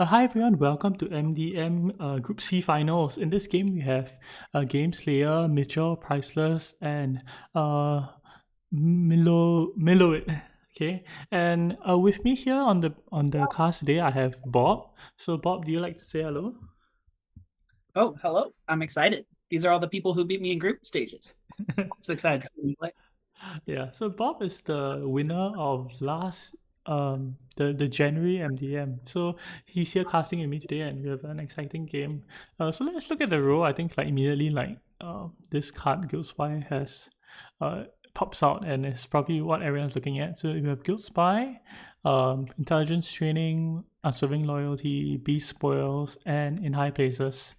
Hi everyone, welcome to MDM Group C Finals. In this game, we have Game Slayer, Mitchell, Priceless, and Milo. Okay, and with me here on the cast today, I have Bob. So Bob, do you like to say hello? Oh, hello. I'm excited. These are all the people who beat me in group stages. So excited to see them play. Yeah. So Bob is the winner of last the January MDM. So he's here casting with me today, and we have an exciting game. So let's look at the row. I think like immediately this card Guild Spy has uh pops out, and it's probably what everyone's looking at. So we have Guild Spy, intelligence training, unswerving loyalty, beast spoils, and in high places.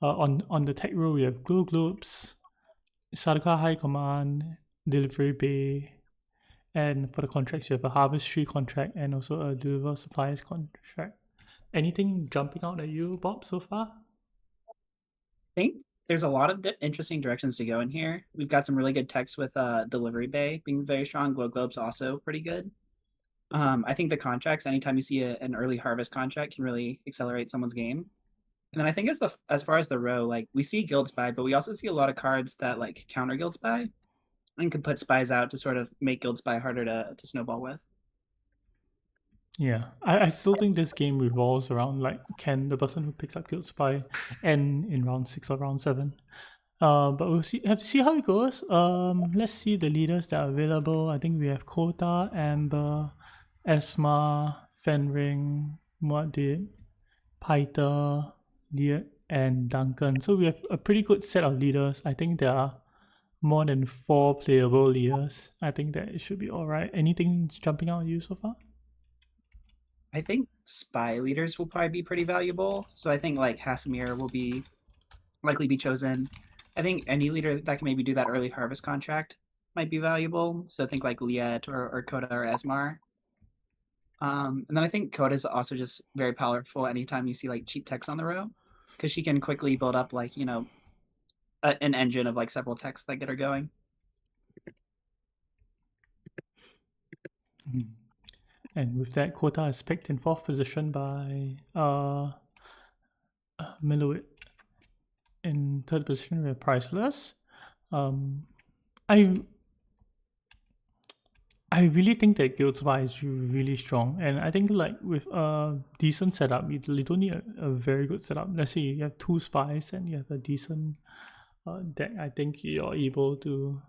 On the tech row we have Glow Globes, Sadaka High Command, Delivery Bay, and for the contracts, you have a Harvest Tree contract and also a Deliver Supplies contract. Anything jumping out at you, Bob, so far? I think there's a lot of interesting directions to go in here. We've got some really good text with Delivery Bay being very strong. Glow Globe's also pretty good. I think the contracts, anytime you see an early harvest contract, can really accelerate someone's game. And then I think as far as the row, like we see Guild Spy, but we also see a lot of cards that like counter Guild Spy and can put spies out to sort of make Guild Spy harder to snowball with. Yeah, I still think this game revolves around like can the person who picks up Guild Spy end in round 6 or round 7. But we'll see. Have to see how it goes. Let's see the leaders that are available. I think we have Kota, Amber, Esma, Fenring, Muad'Dib, Paita, Liet, and Duncan. So we have a pretty good set of leaders. I think there are more than 4 playable leaders. I think that it should be alright. Anything jumping out at you so far? I think spy leaders will probably be pretty valuable. So I think like Hasamir will be likely be chosen. I think any leader that can maybe do that early harvest contract might be valuable. So I think like Liet or Koda or Esmar. And then I think Koda is also just very powerful anytime you see like cheap text on the row, because she can quickly build up like an engine of like several texts that get her going. Mhm. And with that, Kota is picked in 4th position by Miloit. In 3rd position, we have Priceless. Um, I I really think that Guild Spy is really strong, and I think like with a decent setup, you don't need a very good setup. Let's say you have 2 spies and you have a decent deck. I think you're able to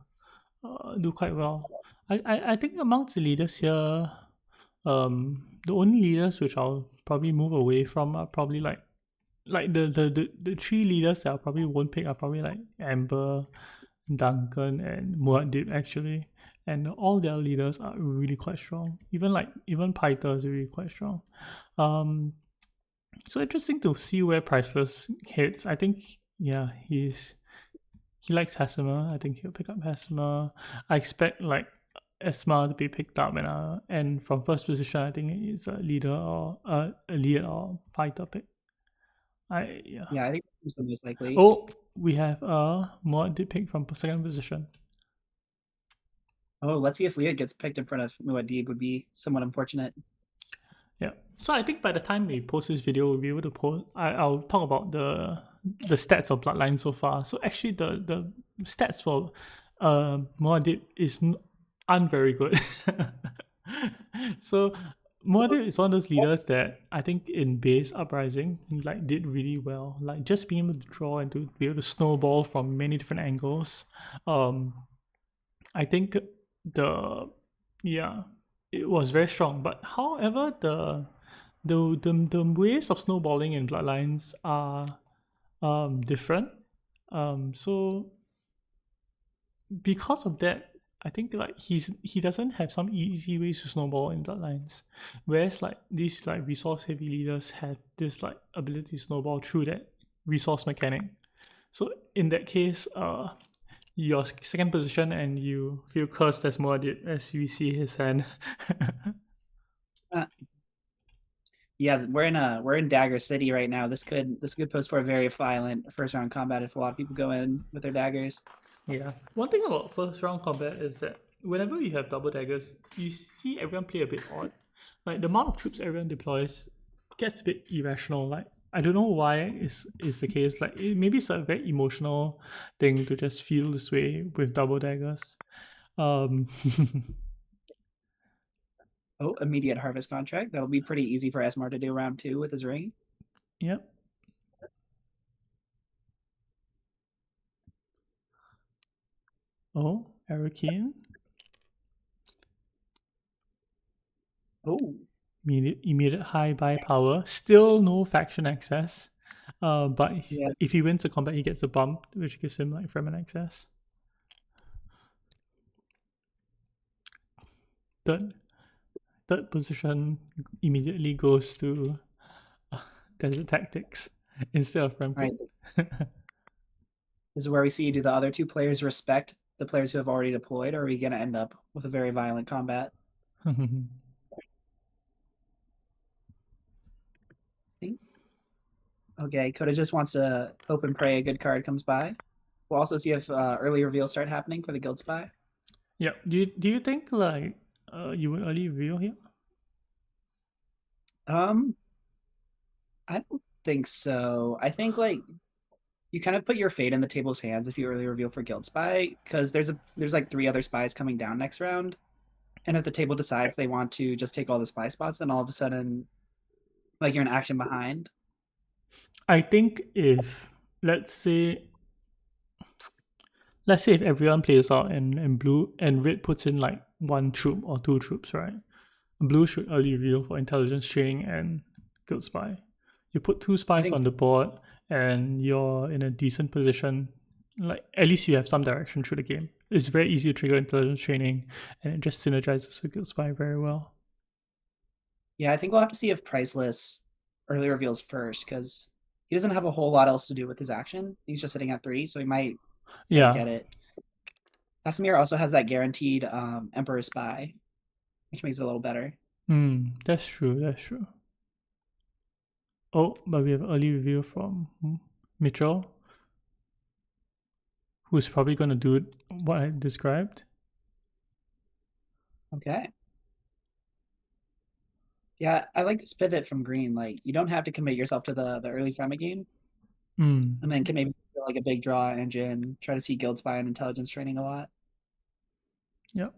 do quite well. I think amongst the leaders here, the only leaders which I'll probably move away from are probably like the 3 leaders that I probably won't pick are probably like Amber, Duncan, and Muad'Dib actually. And all their leaders are really quite strong. Even Paita is really quite strong. Um, so interesting to see where Priceless hits. I think yeah, he likes Hasima. I think he'll pick up Hasima. I expect like Esma to be picked up, and from 1st position, I think it's a leader or a lead or fighter pick. I yeah. Yeah, I think it's the most likely. Oh, we have more did pick from 2nd position. Oh, let's see if Liet gets picked in front of Muad'Dib would be somewhat unfortunate. Yeah. So I think by the time we post this video, we'll be able to post. I'll talk about the stats of Bloodline so far. So actually, the stats for Muad'Dib aren't very good. So Muad'Dib is one of those leaders that I think in base Uprising like did really well. Like just being able to draw and to be able to snowball from many different angles. Um, I think the yeah, it was very strong. But however, the ways of snowballing in Bloodlines are different. So because of that, I think like he doesn't have some easy ways to snowball in Bloodlines, whereas like these like resource heavy leaders have this like ability to snowball through that resource mechanic. So in that case, your 2nd position and you feel cursed as Muad'Dib as we see his hand. Uh, yeah, we're in Dagger City right now. This could pose for a very violent first round combat if a lot of people go in with their daggers. Yeah. One thing about 1st round combat is that whenever you have double daggers, you see everyone play a bit odd. Like the amount of troops everyone deploys gets a bit irrational. Like I don't know why is the case. Like maybe it's a very emotional thing to just feel this way with double daggers. Um, Oh, immediate harvest contract. That'll be pretty easy for Esmar to do round 2 with his ring. yep. Oh, Arrakeen. Oh, Immediate high buy power. Still no faction access. But yeah, if he wins the combat, he gets a bump, which gives him like Fremen access. Third, third position immediately goes to Desert Tactics instead of Frem right. Kit. This is where we see, do the other two players respect the players who have already deployed, or are we going to end up with a very violent combat? I think. Okay, Coda just wants to hope and pray a good card comes by. We'll also see if early reveals start happening for the Guild Spy. Yeah. Do you think like you would early reveal here? Um, I don't think so. I think like you kind of put your fate in the table's hands if you early reveal for Guild Spy, because there's like 3 other spies coming down next round, and if the table decides they want to just take all the spy spots, then all of a sudden, like you're an action behind. I think if let's say let's say if everyone plays out and blue and red puts in like one troop or two troops, right? Blue should early reveal for intelligence training and guild spy. You put two I spies think on the board and you're in a decent position. Like at least you have some direction through the game. It's very easy to trigger intelligence training and it just synergizes with guild spy very well. Yeah, I think we'll have to see if Priceless early reveals first because he doesn't have a whole lot else to do with his action. He's just sitting at 3, so he might Yeah. get it. Casimir also has that guaranteed Emperor Spy, which makes it a little better. That's true. That's true. Oh, but we have early review from Mitchell, who's probably going to do what I described. Okay. Yeah, I like this pivot from green. Like you don't have to commit yourself to the early Fema game, and then can maybe feel like a big draw engine. Try to see Guild Spy and intelligence training a lot. Yep.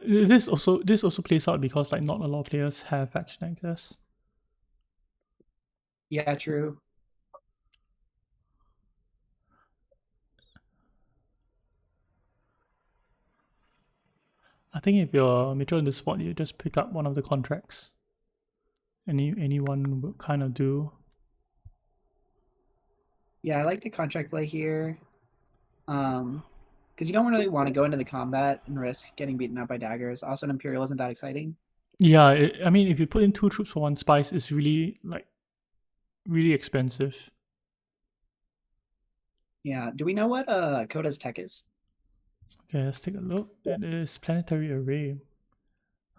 This also plays out because like not a lot of players have faction access. Yeah, true. I think if you're Mitchell in the spot, you just pick up one of the contracts. Anyone would kind of do. Yeah, I like the contract play here. Because you don't really want to go into the combat and risk getting beaten up by daggers. Also, an Imperial isn't that exciting. Yeah, I mean, if you put in two troops for one spice, it's really like really expensive. Yeah. Do we know what Coda's tech is? Okay, let's take a look. It is planetary array.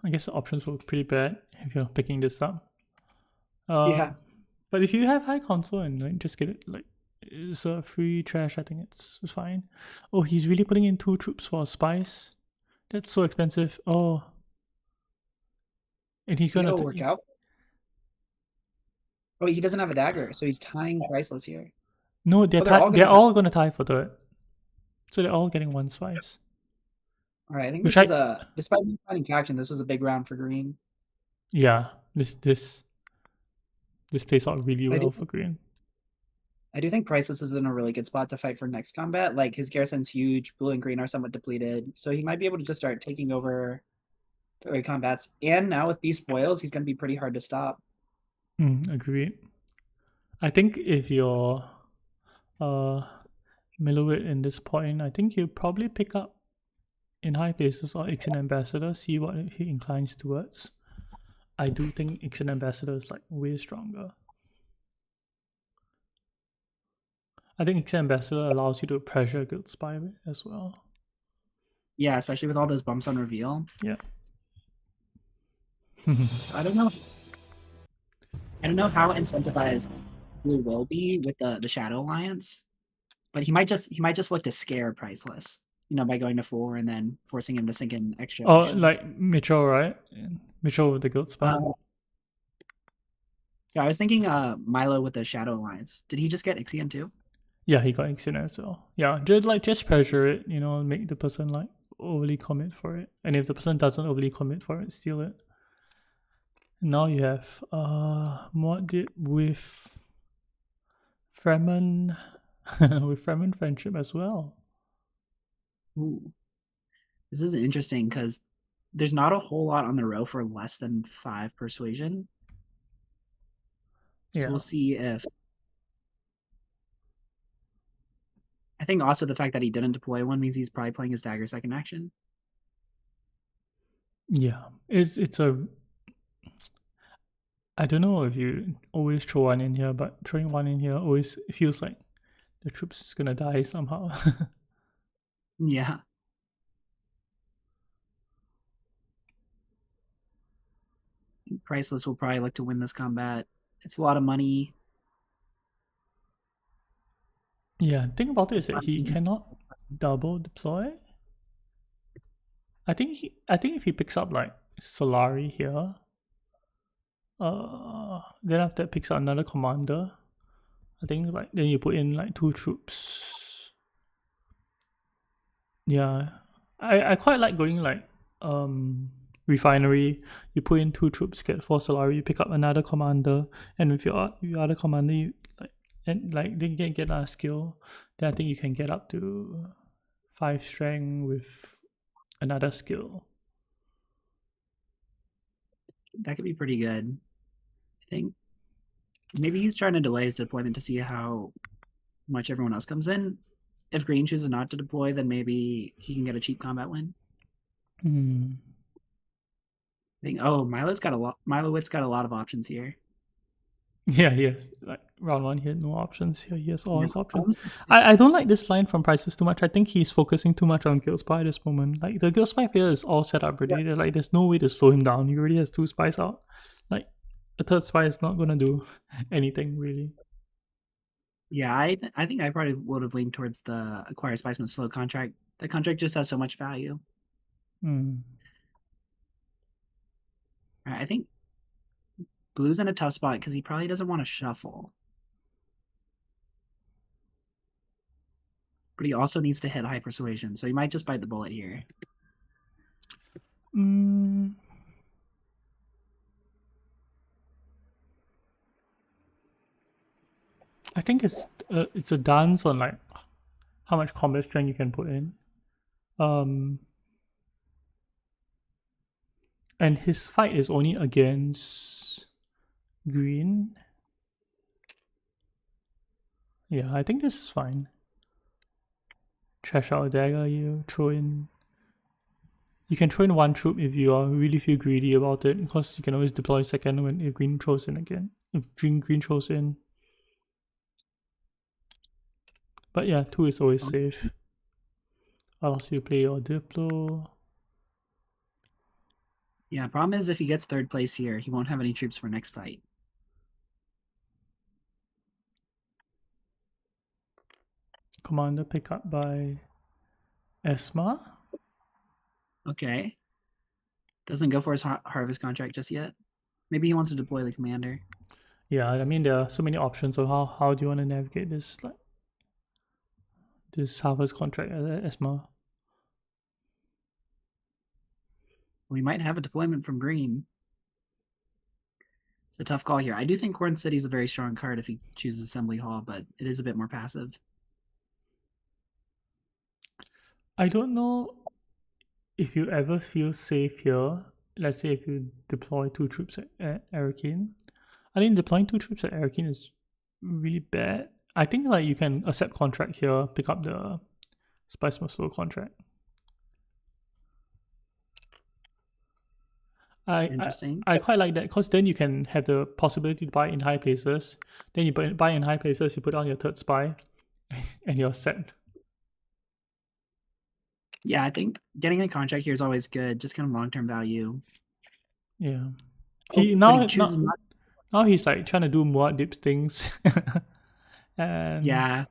I guess the options were pretty bad if you're picking this up. Yeah. But if you have high console and like, just get it like it's a free trash, I think it's fine. Oh, he's really putting in two troops for spice. That's so expensive. Oh, and he's gonna It'll work out. Oh, he doesn't have a dagger, so he's tying Priceless here. no, Oh, they're all they're gonna tie. all gonna tie for third, so they're all getting one spice. All right, I think Which this is I despite me fighting faction, this was a big round for green. yeah, this plays out really I do, well for green. I do think Priceless is in a really good spot to fight for next combat. Like his garrison's huge, blue and green are somewhat depleted, so he might be able to just start taking over early combats. And now with Beast Boils, he's gonna be pretty hard to stop. Agreed. I think if you're uh Milovic in this point, I think you probably pick up in high places or Ixen Ambassador, see what he inclines towards. I do think Ixen Ambassador is like way stronger. I think Ixen Ambassador allows you to pressure Guild Spy as well. Yeah, especially with all those bumps on reveal. Yeah. I don't know. I don't know how incentivized Blue will be with the Shadow Alliance, but he might just look to scare Priceless, by going to 4 and then forcing him to sink in extra Oh, actions. like Mitchell, right? Which one with the guild spy? Yeah, I was thinking Milo with the Shadow Alliance. Did he just get Ixion too? Yeah, he got accident as well. Yeah, just pressure it, make the person like overly commit for it. And if the person doesn't overly commit for it, steal it. And now you have mod dip with Fremen with Fremen friendship as well. Ooh, this is interesting because there's not a whole lot on the row for less than 5 persuasion. So Yeah. we'll see if. I think also the fact that he didn't deploy one means he's probably playing his dagger second action. Yeah. It's a I don't know if you always throw one in here, but throwing one in here always feels like the troops is gonna die somehow. Yeah. Priceless will probably look to win this combat. It's a lot of money. Yeah, thing about it is This that he money, cannot double deploy. I think if he picks up like Solari here, then after that picks up another commander. I think like then you put in like 2 troops. Yeah. I quite like going like refinery. You put in 2 troops, get 4 Solari, you pick up another commander, and with your other commander you then you can get a skill. Then I think you can get up to 5 strength with another skill. that could be pretty good. I think maybe he's trying to delay his deployment to see how much everyone else comes in. If Green chooses not to deploy, then maybe he can get a cheap combat win. Hmm. I think Milo's got a lot. Milo Witt's got a lot of options here. Yeah, he has like round 1 he had no options. Here he has all Yeah, his options. I don't like this line from Prices too much. I think he's focusing too much on Guild Spy at this moment. Like the Guild Spy here is all set up already. Like there's no way to slow him down. He already has 2 spies out. Like a third spy is not gonna do anything really. Yeah, I think I probably would have leaned towards the acquire Spiceman slow contract. The contract just has so much value. Hmm. I think Blue's in a tough spot because he probably doesn't want to shuffle. But he also needs to hit high persuasion, so he might just bite the bullet here. Mm, I think it's a dance on like how much combat strength you can put in. Um, and his fight is only against green. Yeah, I think this is fine. Trash out a dagger, you throw in. You can throw in 1 troop if you are really feel greedy about it, because you can always deploy second when if green throws in again. If green throws in. But yeah, 2 is always safe. Allows you to play your Diplo. Yeah, problem is if he gets third place here, he won't have any troops for next fight. Commander pick up by Esma. Okay. Doesn't go for his harvest contract just yet. Maybe he wants to deploy the commander. Yeah, I mean there are so many options of how do you want to navigate this this harvest contract at Esma. We might have a deployment from green. It's a tough call here. I do think Corn City is a very strong card if he chooses Assembly Hall, but it is a bit more passive. I don't know if you ever feel safe here. Let's say if you deploy 2 troops at Arakin. I think deploying 2 troops at Arakin is really bad. I think like you can accept contract here, pick up the Spice Muscle contract. Interesting. I quite like that because then you can have the possibility to buy in high places. Then you buy in high places, you put on your third spy, and you're set. Yeah, I think getting a contract here is always good, just kind of long-term value. Yeah. But he chooses not. Now he's like trying to do more dips things. And Yeah,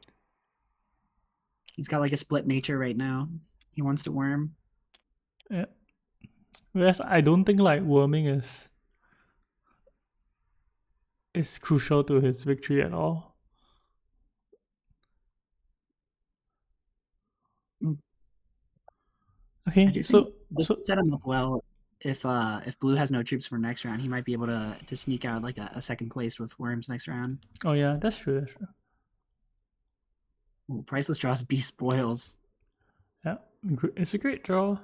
he's got like a split nature right now. He wants to worm. yeah. Whereas I don't think like worming is crucial to his victory at all. Mm. I Okay, do think this would set him up well if blue has no troops for next round. He might be able to sneak out like a second place with worms next round. oh yeah, that's true. That's true. Ooh, priceless draws B spoils. Yeah, it's a great draw.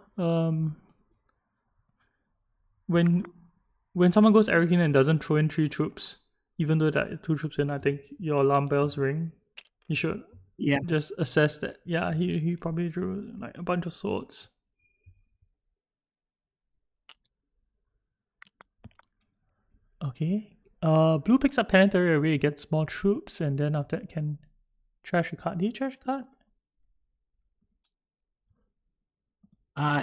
When when someone goes arrogant and doesn't throw in 3 troops, even though that 2 troops in, I think your alarm bells ring. You should Yeah, just assess that. Yeah, he probably drew like a bunch of swords. Okay. Blue picks up planetary array, gets more troops, and then after that can trash a card. Did he trash a card?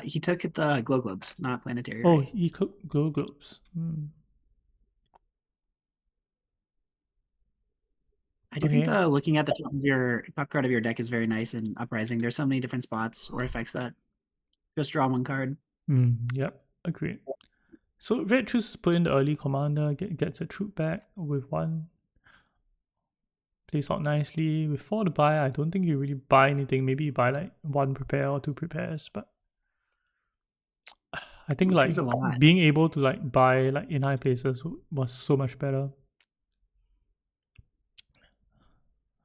he took the glow globes, not planetary Oh, array. he cooked glow globes. I do think Okay. the looking at the top card of your deck is very nice in Uprising. There's so many different spots or effects that just draw one card. Yep. Agreed. So red chooses to put in the early commander, gets a troop back with 1. Plays out nicely. With 4 to buy, I don't think you really buy anything. Maybe you buy like 1 prepare or 2 prepares, but I think Ooh, like two's a lot. being able to like buy like in high places was so much better.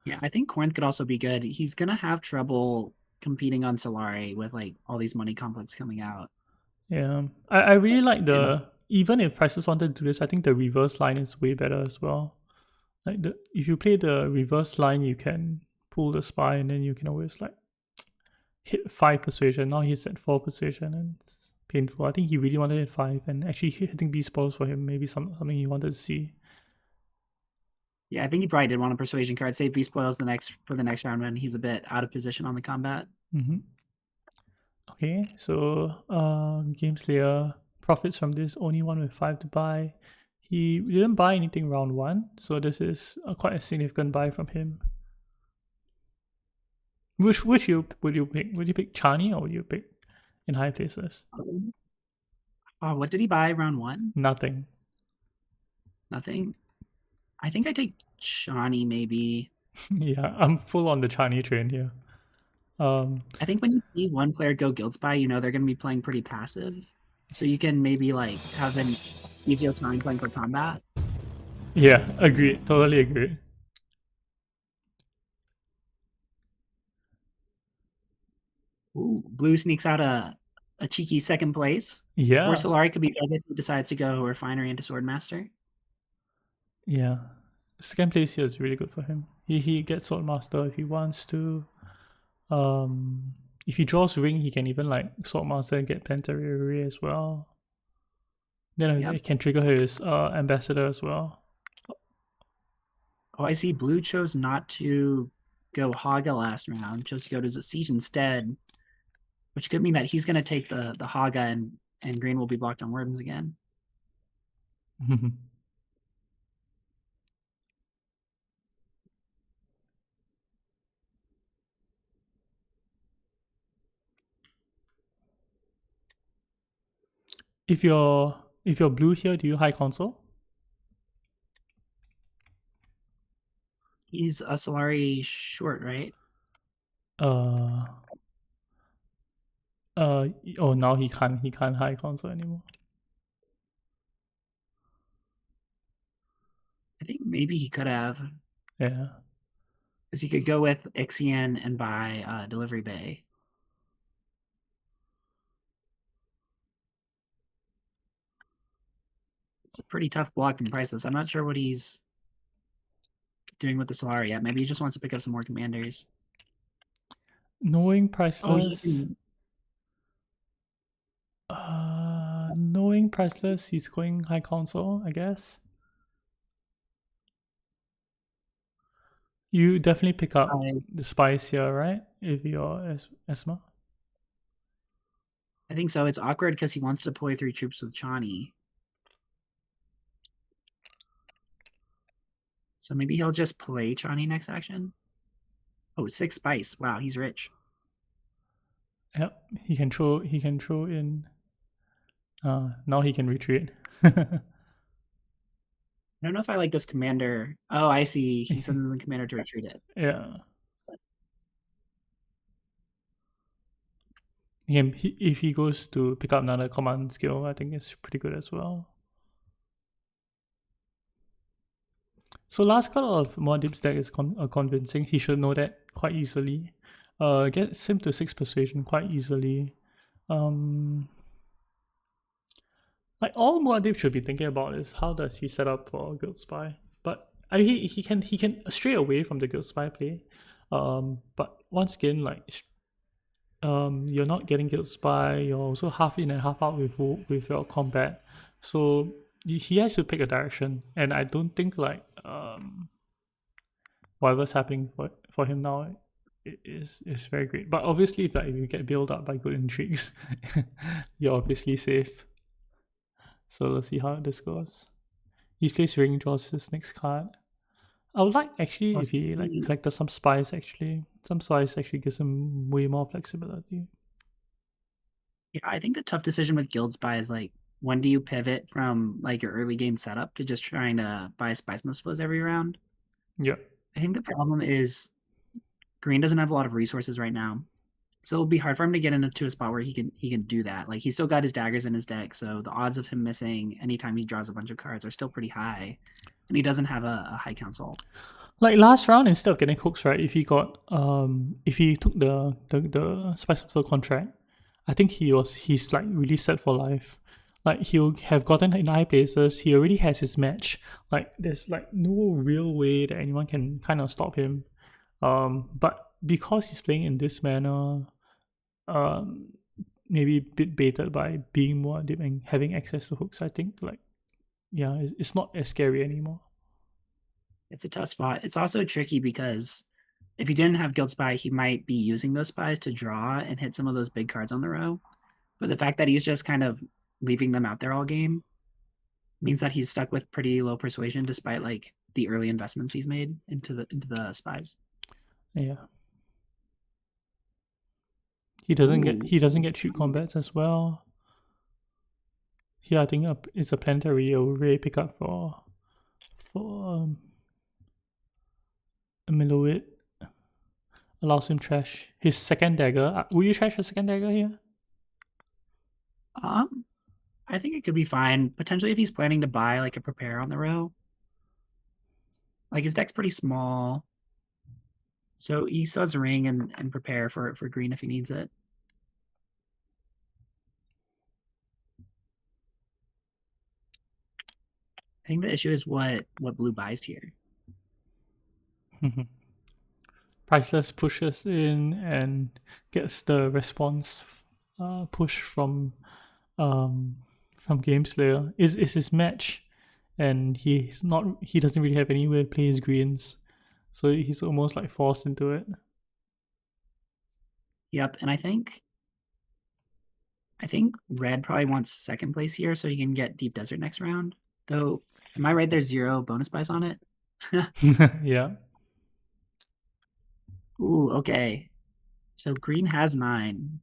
Yeah, I think Corinth could also be good. He's gonna have trouble competing on Solari with like all these money conflicts coming out. Yeah, I really like And the, even if prices wanted to do this, I think the reverse line is way better as well. Like the, if you play the reverse line, you can pull the spy and then you can always like hit 5 persuasion. Now he's at 4 persuasion and it's painful. I think he really wanted to hit 5, and actually hitting B spoils for him maybe something he wanted to see. yeah, I think he probably did want a persuasion card. Save B spoils for the next round when he's a bit out of position on the combat. Mm-hmm. Okay, so Game Slayer profits from this, only one with 5 to buy. He didn't buy anything round 1, so this is quite a significant buy from him. Which you would you pick? Would you pick Chani or would you pick in high places? Oh, what did he buy round 1? Nothing. Nothing. I think I take Shawnee maybe. Yeah, I'm full on the Chani train here. I think when you see one player go Guild Spy, you know they're going to be playing pretty passive. So you can maybe like have an easier time playing for combat. Yeah, agreed. Totally agreed. Ooh, blue sneaks out a cheeky second place. For Yeah, Solari could be big if he decides to go Refinery into Swordmaster. yeah. Second place here is really good for him. He gets Swordmaster if he wants to. If he draws ring, he can even like Swordmaster and get Planetary Array as well. Then Yep. it can trigger his Ambassador as well. Oh, I see. Blue chose not to go Haga last round. Chose to go to Siege instead, which could mean that he's going to take the Haga and green will be blocked on Worms again. If you're blue here, do you high console? He's a Solari short, right? Uh oh, now he can't high console anymore. I think maybe he could have, Yeah. because he could go with Ixion and buy Delivery Bay. It's a pretty tough block from Priceless. I'm not sure what he's doing with the Solari yet. Maybe he just wants to pick up some more commanders. Knowing Oh, priceless. Knowing priceless, he's going high console, I guess. You definitely pick up the spice here, right? If you're Esma. I think so. It's awkward because he wants to deploy 3 troops with Chani. So maybe he'll just play Chani next action. Oh, 6 spice. Wow, he's rich. Yep. He can throw in Now he can retreat. I don't know if I like this commander. Oh, I see. He sends the commander to retreat it. Yeah. If he goes to pick up another command skill, I think it's pretty good as well. So last card of Muad'Dib's deck is convincing. He should know that quite easily. Gets him to 6 persuasion quite easily. Like all Muad'Dib should be thinking about is how does he set up for Guild Spy. But I mean, he can stray away from the Guild Spy play. But once again, like you're not getting Guild Spy. You're also half in and half out with your combat. So he has to pick a direction, and I don't think like whatever's happening for him now is very great. But obviously, if you get built up by good intrigues, you're obviously safe. So let's see how this goes. He plays Ring, draws his next card. I would like actually Well, if he like collected some spies actually. Some spies actually gives him way more flexibility. yeah, I think the tough decision with Guild Spy is like when do you pivot from like your early game setup to just trying to buy Spice Must Flows every round? Yeah. I think the problem is Green doesn't have a lot of resources right now. So it'll be hard for him to get into a spot where he can do that. Like he's still got his daggers in his deck, so the odds of him missing anytime he draws a bunch of cards are still pretty high. And he doesn't have a high council. Like last round, instead of getting hooks, right? If he took the Spice of the contract, I think he's like really set for life. Like he'll have gotten in high places. He already has his match. Like there's like no real way that anyone can kind of stop him. But because he's playing in this manner, um, maybe a bit baited by being more deep and having access to hooks, I think like yeah, it's not as scary anymore. It's a tough spot. It's also tricky because if he didn't have Guild Spy, he might be using those spies to draw and hit some of those big cards on the row. But the fact that he's just kind of leaving them out there all game means that he's stuck with pretty low persuasion despite like the early investments he's made into the spies. Yeah. He doesn't get shoot Ooh. combats as well. Here I think it's a planetary array pickup for a Miloid. Allows him trash his second dagger. Will you trash a second dagger here? Um, I think it could be fine. Potentially if he's planning to buy like a prepare on the row. Like his deck's pretty small. So he still has a ring and prepare for green if he needs it. I think the issue is what blue buys here. Priceless pushes in and gets the response push from Gameslayer. Is his match, and he doesn't really have anywhere to play his greens, so he's almost like forced into it. Yep, and I think red probably wants second place here so he can get deep desert next round. Though, am I right? There's 0 bonus buys on it. Yeah. Ooh, okay. So green has 9.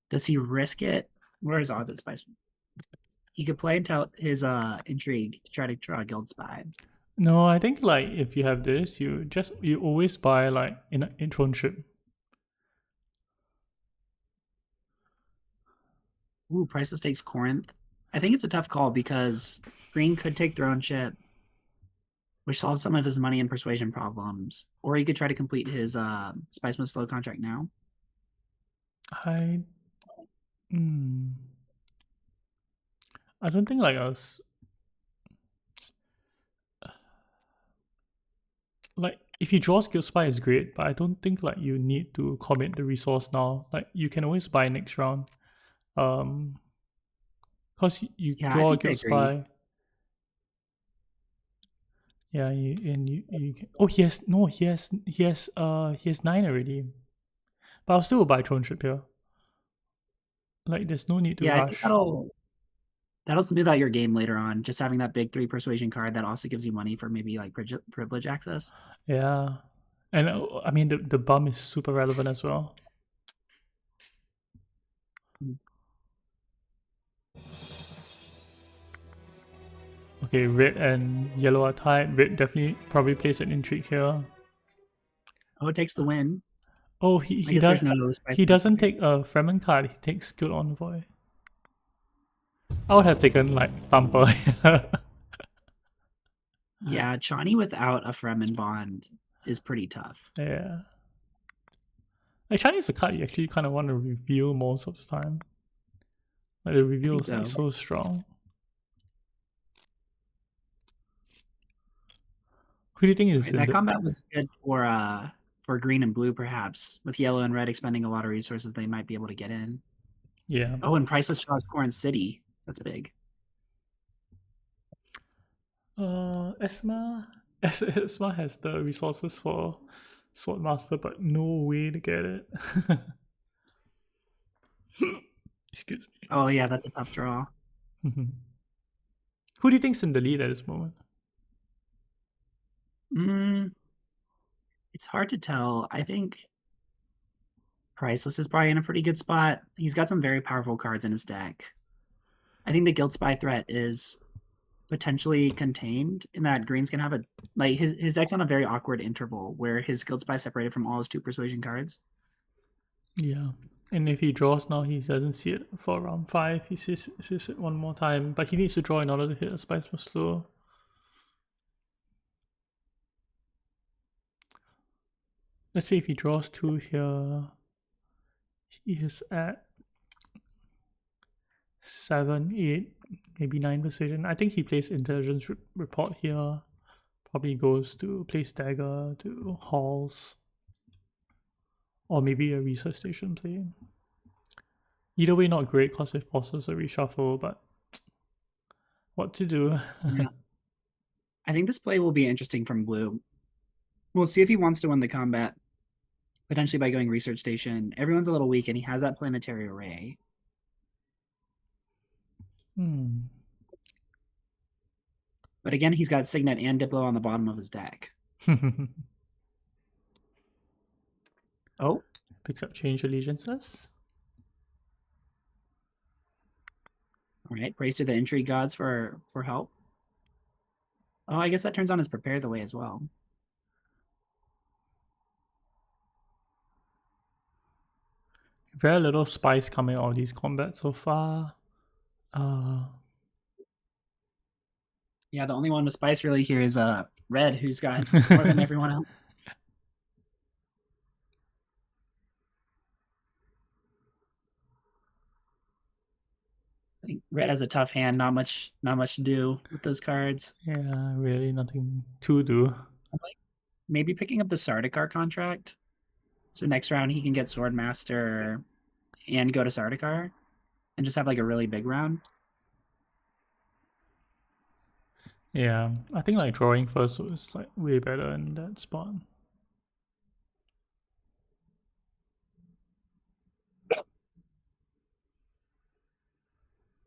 Does he risk it? Where is all that spice? He could play into his intrigue to try to draw a guild spy. No, I think like if you have this, you always buy like in throne ship. Ooh, priceless takes Corinth. I think it's a tough call because green could take throne ship, which solves some of his money and persuasion problems, or he could try to complete his Spice Must Flow contract now. I mm, I don't think like us like if he draws Guild Spy is great, but I don't think like you need to commit the resource now. Like you can always buy next round. Because you Yeah, I draw a think I Guild agree. Spy. Yeah, you can, oh he has 9 already. But I'll still buy Throne Ship here. Like there's no need to Yeah, I think rush. that'll smooth out your game later on. Just having that big 3 persuasion card that also gives you money for maybe like privilege access. Yeah. And I mean the bum is super relevant as well. Mm. Okay, red and yellow are tied. Red definitely probably plays an intrigue here. Oh, it takes the win. Oh, I guess there's no spice he doesn't necessary. take a Fremen card. He takes Guild Envoy. I would have taken like Thumper. Yeah, Chani without a Fremen bond is pretty tough. Yeah. Like Chinese a card you actually kind of want to reveal most of the time. Like the I reveal think is like so. so strong. Who do you think is Right, in that the? combat was good for green and blue, perhaps. With yellow and red expending a lot of resources, they might be able to get in. Yeah. Oh, and Priceless draws Corn City. That's big. Esma. Esma has the resources for Swordmaster, but no way to get it. Excuse Oh yeah, that's a tough draw. me. Who do you think's in the lead at this moment? Mm, it's hard to tell. I think Priceless is probably in a pretty good spot. He's got some very powerful cards in his deck. I think the Guild Spy threat is potentially contained in that Green's gonna have a like his deck's on a very awkward interval where his Guild Spy is separated from all his 2 persuasion cards. Yeah. And if he draws now, he doesn't see it for round 5. He sees it one more time, but he needs to draw in order to hit a Spice more slow. Let's see if he draws 2 here. He is at 7, 8, maybe 9 persuasion. I think he plays intelligence report here. Probably goes to place dagger to halls. Or maybe a research station play. Either way, not great because it forces a reshuffle, but what to do? Yeah. I think this play will be interesting from blue. We'll see if he wants to win the combat, potentially by going research station. Everyone's a little weak, and he has that planetary array. Hmm. But again, he's got Signet and Diplo on the bottom of his deck. Oh, Picks up change allegiances. all right. Praise to the intrigue gods for help. Oh, I guess that turns on his prepare the way as well. Very little spice coming out of these combats so far. Yeah, the only one with spice really here is Red, who's got more than everyone else. I think Red has a tough hand. Not much to do with those cards. Yeah, really nothing to do. Maybe picking up the Sardaukar contract. So next round he can get Swordmaster and go to Sardaukar and just have like a really big round. Yeah, I think like drawing first was like way better in that spot.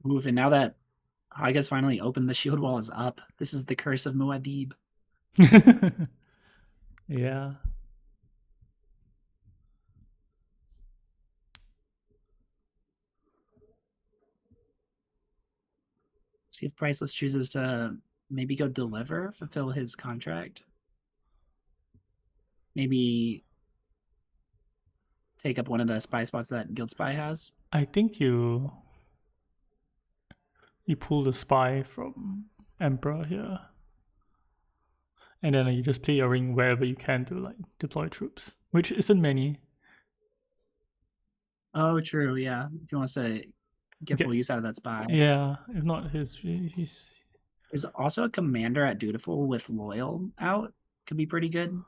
Move, and now that Haiga's finally opened, the shield wall is up. This is the curse of Muad'Dib. Yeah. See if Priceless chooses to maybe go deliver, fulfill his contract. Maybe take up one of the spy spots that Guild Spy has. I think you pull the spy from Emperor here. And then you just play your ring wherever you can to like deploy troops, which isn't many. Oh, true. Yeah, if he wants to get Get, full use out of that spy. yeah, if not he's There's also a commander at Dutiful with Loyal out. Could be pretty good.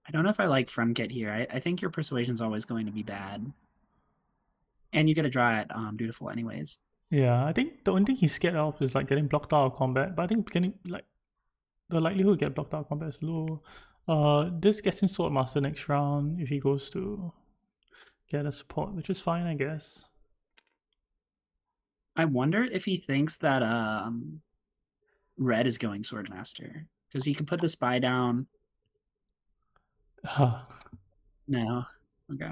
I don't know if I like Fremkit here. I think your persuasion's always going to be bad. And you get a draw at Dutiful anyways. yeah. I think the only thing he's scared of is like getting blocked out of combat. But I think getting like the likelihood to get blocked out of combat is low. This gets him Swordmaster next round if he goes to get a support, which is fine, I guess. I wonder if he thinks that Red is going Swordmaster. Because he can put the spy down. No. Okay.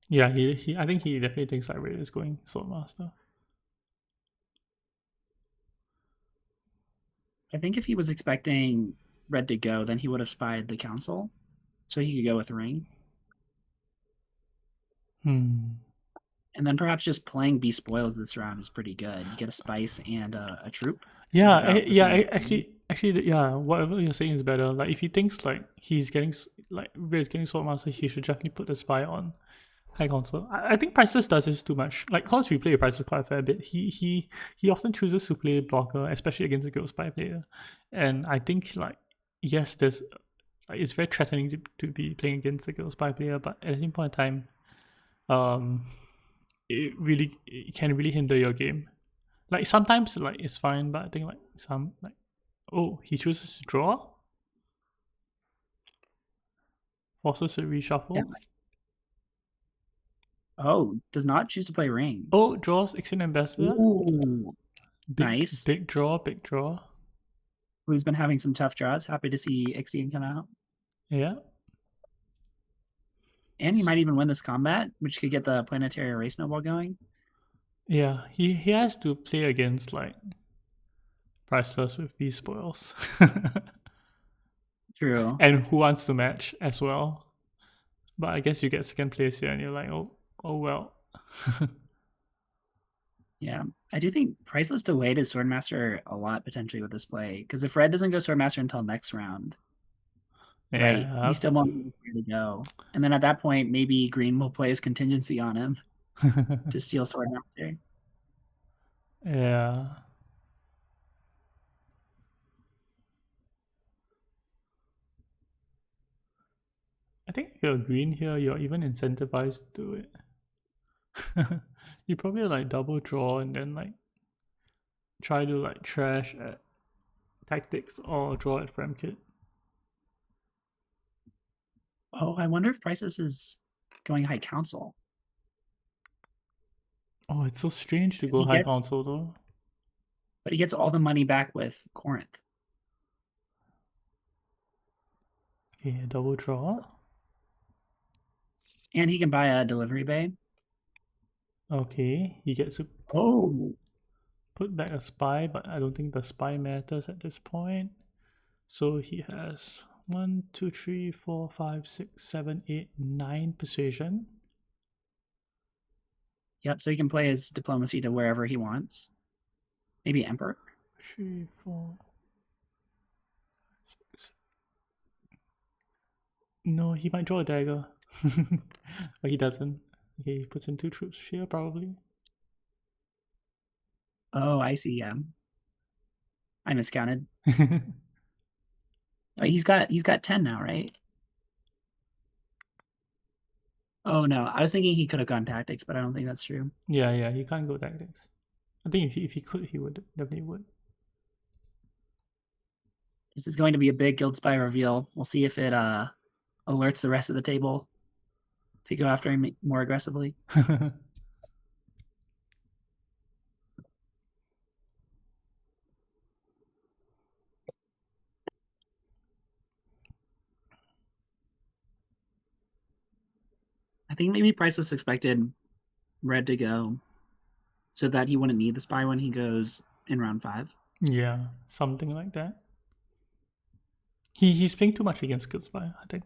Yeah, he I think he definitely thinks like Red is going Swordmaster. I think if he was expecting red to go, then he would have spied the council, so he could go with ring. Hmm. And then perhaps just playing B spoils this round is pretty good. You get a spice and a troop. This is Yeah, about the yeah. same as Dune. Actually, yeah. Whatever you're saying is better. Like, if he thinks like he's getting like Red's getting Swordmaster, he should definitely put the spy on High Council. I think Priceless does this too much. Like, cause we play Priceless quite a fair bit. He often chooses to play blocker, especially against a Guild Spy player. And I think like yes, there's like it's very threatening to be playing against a Guild Spy player, but at the same point in time, um, it can really hinder your game. Like sometimes like it's fine, but I think like some like oh he chooses to draw, forces to Yeah. reshuffle. Oh, does not choose to play ring. Oh, draws Exit Ambassador. Ooh, nice. Big draw, big draw. Blue's been having some tough draws. Happy to see Ixion come out. Yeah. And he might even win this combat, which could get the planetary array snowball going. Yeah. He has to play against like Priceless with these spoils. True. And who wants to match as well. But I guess you get second place here and you're like, oh well. Yeah. I do think Priceless delayed his Swordmaster a lot potentially with this play. Because if Red doesn't go Swordmaster until next round, right, Yeah. he still won't know where to go. And then at that point, maybe Green will play his contingency on him to steal Swordmaster. Yeah. I think if you're green here, you're even incentivized to do it. You probably like double draw and then like try to like trash at tactics or draw at frame kit. Oh, I wonder if Priceless is going High Council. Oh, it's so strange to Because go he high gets, council though. but he gets all the money back with Corinth. Okay, double draw. And he can buy a delivery bay. Okay, he gets to Oh, put back a spy, but I don't think the spy matters at this point. So he has 1, 2, 3, 4, 5, 6, 7, 8, 9 persuasion. yep. So he can play his diplomacy to wherever he wants. Maybe Emperor. 3, 4, 6. No, he might draw a dagger. But he doesn't. Okay, he puts in 2 troops here probably. Oh, I see. Yeah, I miscounted. Oh, he's got 10 now, right? Oh no, I was thinking he could have gone tactics, but I don't think that's true. Yeah, he can't go tactics. I think if he could, he would definitely would. This is going to be a big Guild Spy reveal. We'll see if it alerts the rest of the table to go after him more aggressively. I think maybe Priceless expected Red to go so that he wouldn't need the spy when he goes in round 5. Yeah, something like that. He's playing too much against Good Spy, I think.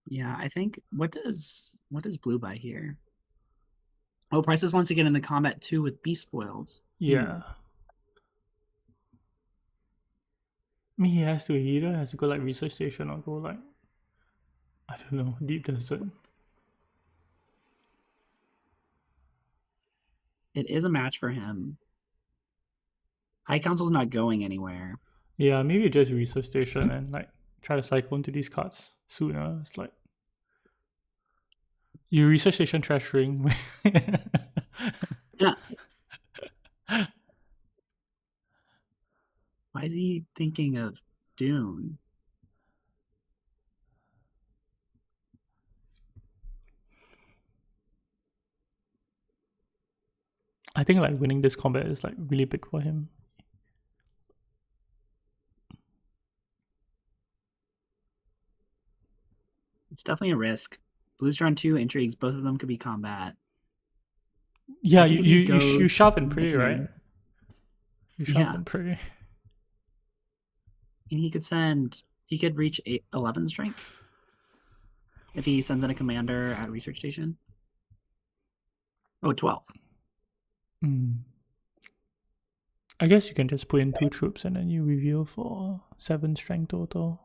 Yeah, I think what does Blue buy here? Oh, Priceless wants to get into combat 2 with Beast Spoils. Yeah. I mean, he has to either has to go like research station or go like I don't know, deep desert. It is a match for him. High Council's not going anywhere. Yeah, maybe just research station and like try to cycle into these cards sooner. It's like you research station trash ring. Yeah. Why is he thinking of Dune? I think like winning this combat is like really big for him. It's definitely a risk. Blue's drawn 2 intrigues. Both of them could be combat. Yeah, I think if he goes you shove and pray, ultimate, right? You Yeah, sharpen prey. and he could reach 11 strength if he sends in a commander at a research station. Oh, 12. I guess you can just put in 2 troops and then you reveal for 7 strength total.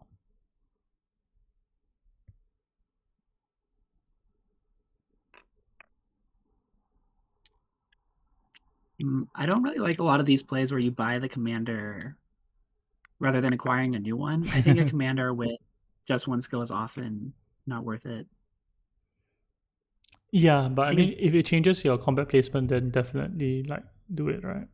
I don't really like a lot of these plays where you buy the commander rather than acquiring a new one. I think a commander with just one skill is often not worth it. Yeah, but I I think, mean, if it changes your combat placement, then definitely like do it, right?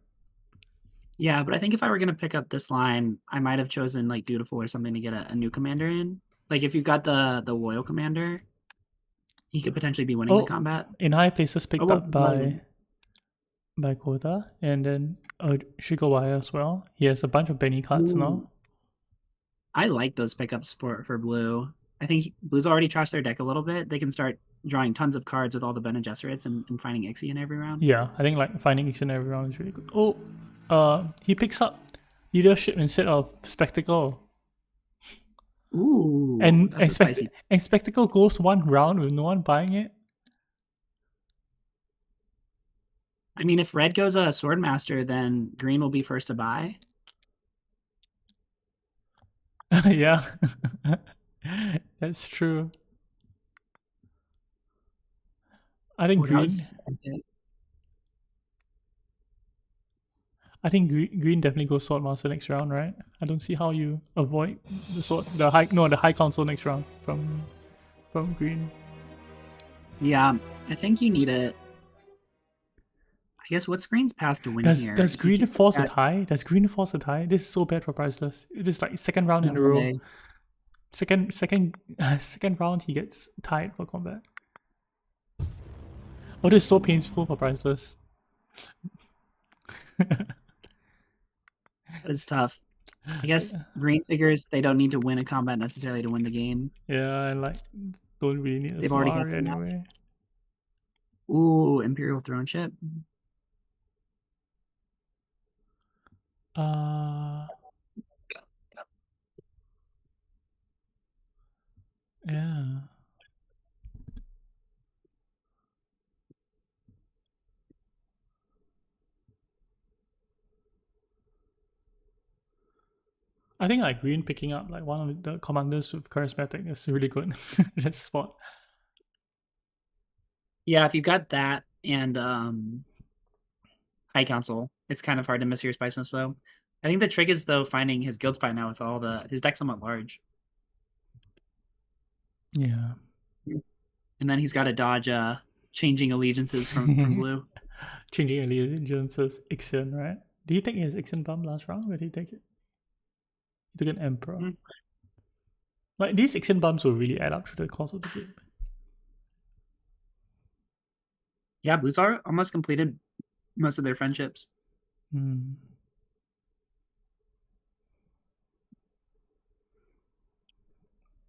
yeah, but I think if I were going to pick up this line, I might have chosen like Dutiful or something to get a new commander in. Like if you've got the loyal commander, he could potentially be winning the Oh, combat. in high places Oh, picked well, up Bloodline. by Kota, and then Shigawaya as well. He has a bunch of Benny cards Ooh, now. I like those pickups for blue. I think blue's already trashed their deck a little bit. They can start drawing tons of cards with all the Bene Gesserits and finding Ixie in every round. Yeah, I think like finding X in every round is really good. Oh, he picks up leadership instead of spectacle. Ooh, And that's a spicy. spectacle goes 1 round with no one buying it. I mean, if red goes a Swordmaster, then green will be first to buy. Yeah, that's true. I think Oh, that green. was okay. I think green definitely goes Swordmaster next round, right? I don't see how you avoid the high council next round from green. Yeah, I think you need it. I guess what's green's path to win here? Does He green can force a get tie? Does green force a tie? This is so bad for priceless. It is like second round no in a row. way. Second round he gets tied for combat. Oh, this is so painful for priceless. That is tough. I guess green figures they don't need to win a combat necessarily to win the game. Yeah, and like don't really need a They've already got Solari the match. anyway. Ooh, Imperial Throne Ship. Uh yeah. I think like green picking up like one of the commanders with charismatic is really good. That spot. Yeah, if you got that and High Council, it's kind of hard to miss your Spice Flow. I think the trick is though finding his Guild Spy now with all his deck's somewhat large. Yeah. And then he's got to dodge changing allegiances from blue. Changing allegiances, Ixion, right? Did he take his Ixion bomb last round? Where did he take it? He took an Emperor. Mm. Like these Ixion bombs will really add up through the course of the game. Yeah, blues are almost completed most of their friendships.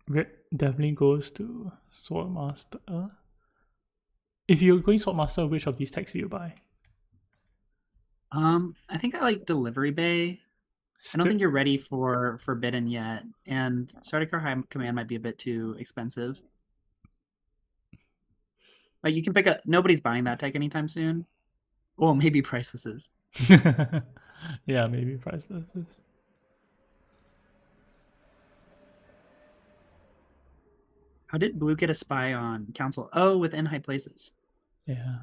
Red definitely goes to Swordmaster. If you're going Swordmaster, which of these techs do you buy? I think I like Delivery Bay. I don't think you're ready for Forbidden yet, and Sardaukar High Command might be a bit too expensive. Like you can pick up. Nobody's buying that tech anytime soon. Well, maybe Pricelesses. Yeah, maybe priceless. How did Blue get a spy on Council? Oh, within high places. Yeah.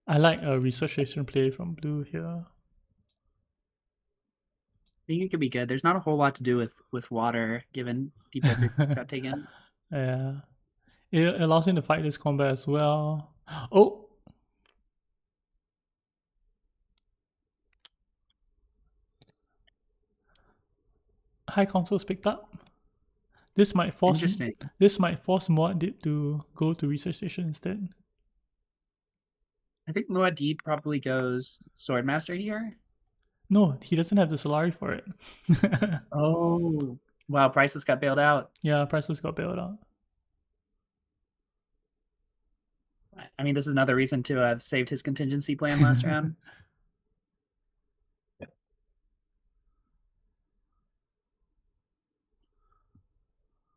I like a research station play from Blue here. I think it could be good. There's not a whole lot to do with water, given Deep Desert got taken. Yeah. It allows him to fight this combat as well. Oh! High Council's picked up. This might force Interesting. Muad'Dib to go to research station instead. I think Muad'Dib probably goes Swordmaster here. No, he doesn't have the Solari for it. Oh, wow! Priceless got bailed out. Yeah, Priceless got bailed out. I mean, this is another reason to have saved his contingency plan last round.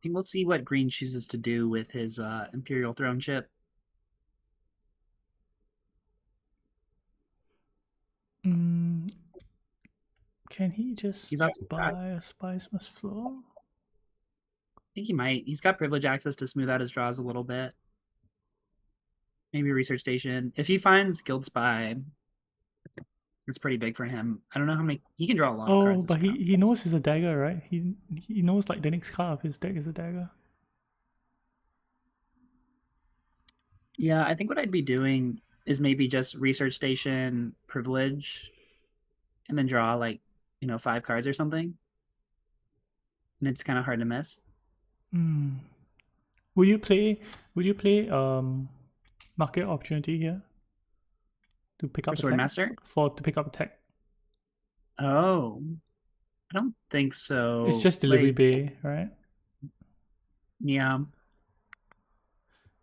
think we'll see what green chooses to do with his Imperial throne chip. Mm, can he He's just also got, I buy a Spice Must Flow? think he might. He's got privilege access to smooth out his draws a little bit. Maybe research station. If he finds Guild Spy, it's pretty big for him. I don't know how many. He can draw a lot of Oh, cards but this round. he knows it's a dagger, right? He knows like the next card of his deck is a dagger. Yeah, I think what I'd be doing is maybe just research station privilege, and then draw like 5 cards or something, and it's kind of hard to miss. Hmm. Will you play? Will you play market opportunity here to pick For up a tech Swordmaster. for to pick up a tech? Oh, I don't think It's so. just delivery Like, bay, right? yeah,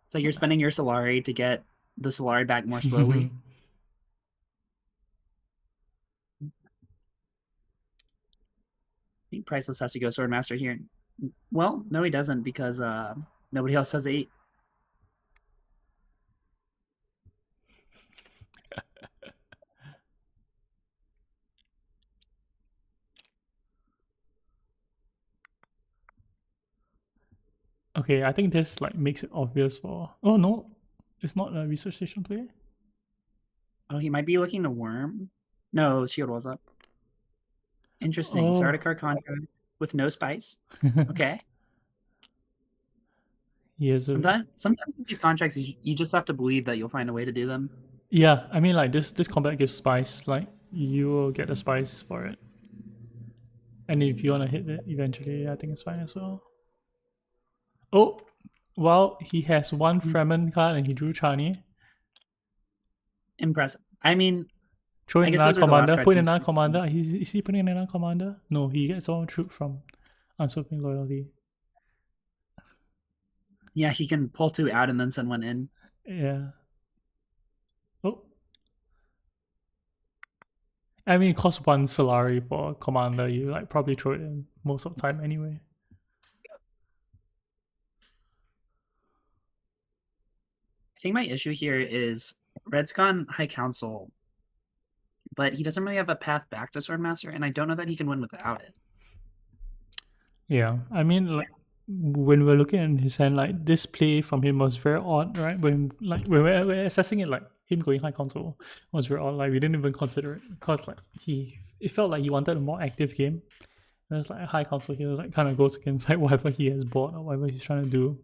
it's like you're spending your Solari to get the Solari back more slowly. I think Priceless has to go Swordmaster here. Well, no, he doesn't because nobody else has 8. Okay, I think this like makes it obvious for. Oh no, it's not a research station play. Oh, he might be looking to Worm. No, Shield was up. Interesting. Start a Oh, card contract with no spice. Okay. he has a. Sometimes with these contracts, you just have to believe that you'll find a way to do them. Yeah, I mean like this combat gives spice. Like you will get a spice for it, and if you wanna hit it eventually, I think it's fine as well. Oh, well, he has one Fremen card and he drew Chani. Impressive. I mean, Throw I in guess another those are the last commander. cards. Put in another commander. Is he putting in another commander? No, he gets all troop from unswerving loyalty. Yeah, he can pull 2 out and then send 1 in. Yeah. Oh, I mean, it costs 1 Solari for a commander. You like probably throw it in most of the time anyway. I think my issue here is Red's gone High Council, but he doesn't really have a path back to Swordmaster, and I don't know that he can win without it. Yeah, I mean, like when we're looking at his hand, like this play from him was very odd, right? When like when we're assessing it, like him going high console was very odd. Like we didn't even consider it because like it felt like he wanted a more active game. And it's like a high console here, like kind of goes against like whatever he has bought or whatever he's trying to do.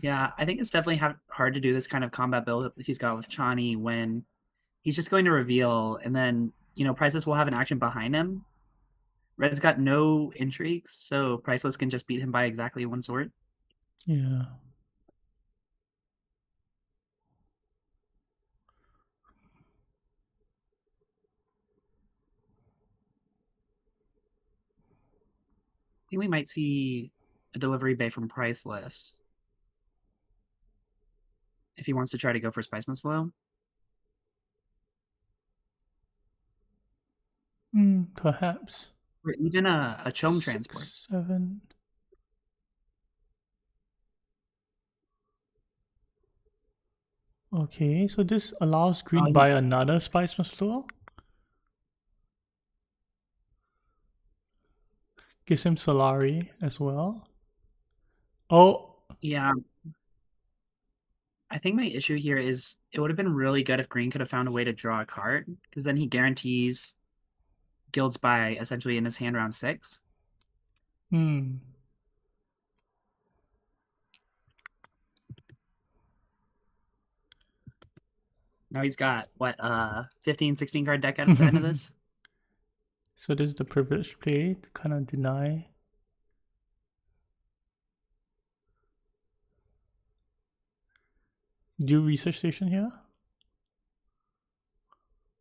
Yeah, I think it's definitely hard to do this kind of combat build that he's got with Chani when he's just going to reveal, and then Priceless will have an action behind him. Red's got no intrigues, so Priceless can just beat him by exactly 1 sword. Yeah. I think we might see a delivery bay from Priceless if he wants to try to go for Spiceman's Flow. Perhaps Or even a Chome Transport. 6, 7. Okay, so this allows green Oh, buy another Spice Floor. Gives him Solari as well. Oh, yeah. I think my issue here is it would have been really good if Green could have found a way to draw a card, because then he guarantees Guild Spy essentially in his hand round 6. hmm. Now he's got what 15, 16 card deck at the end of this. So this is the privileged play to kind of deny. Do research station here?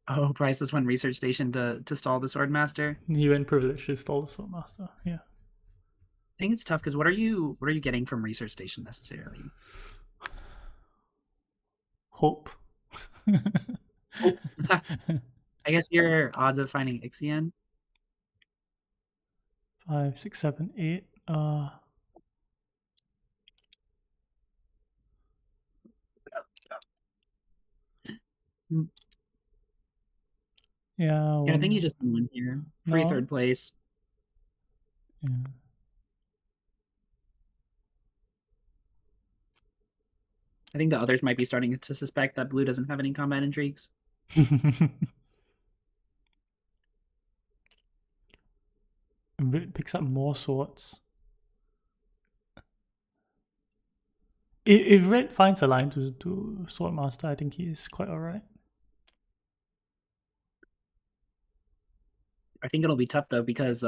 Oh, Priceless went Research Station to stall the Swordmaster. You went privileged to stall the Swordmaster. Yeah. I think it's tough because what are you getting from Research Station necessarily? Hope. Oh, I guess your odds of finding Ixion. 5, 6, 7, 8. Mm. Yeah, Yeah, I think he one. just won here. Free No. third place. Yeah. I think the others might be starting to suspect that blue doesn't have any combat intrigues. Red picks up more swords. If Red finds a line to Swordmaster, I think he is quite alright. I think it'll be tough though because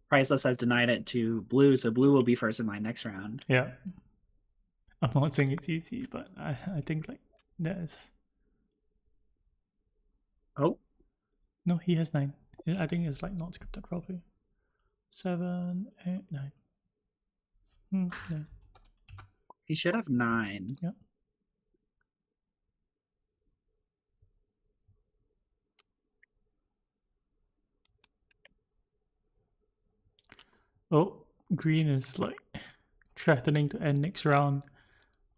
Priceless has denied it to blue, so blue will be first in line next round. Yeah. I'm not saying it's easy, but I think like there's Oh, no, he has 9. I think it's like not scripted properly. 7, 8, 9. 9. he should have 9. Yeah. Oh, green is like threatening to end next round.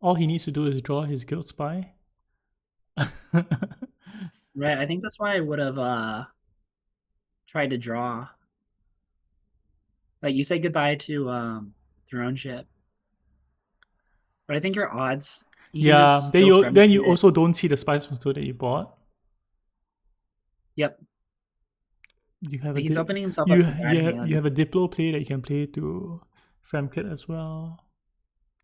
All he needs to do is draw his guild spy. Right, I think that's why I would have tried to draw. Like you say goodbye to throne ship, but I think your odds you can Yeah, just go from then you it. also don't see the spice from store that you bought. Yep, You have a he's opening himself up to bad you hand. have a Diplo play that you can play to Femkit as well.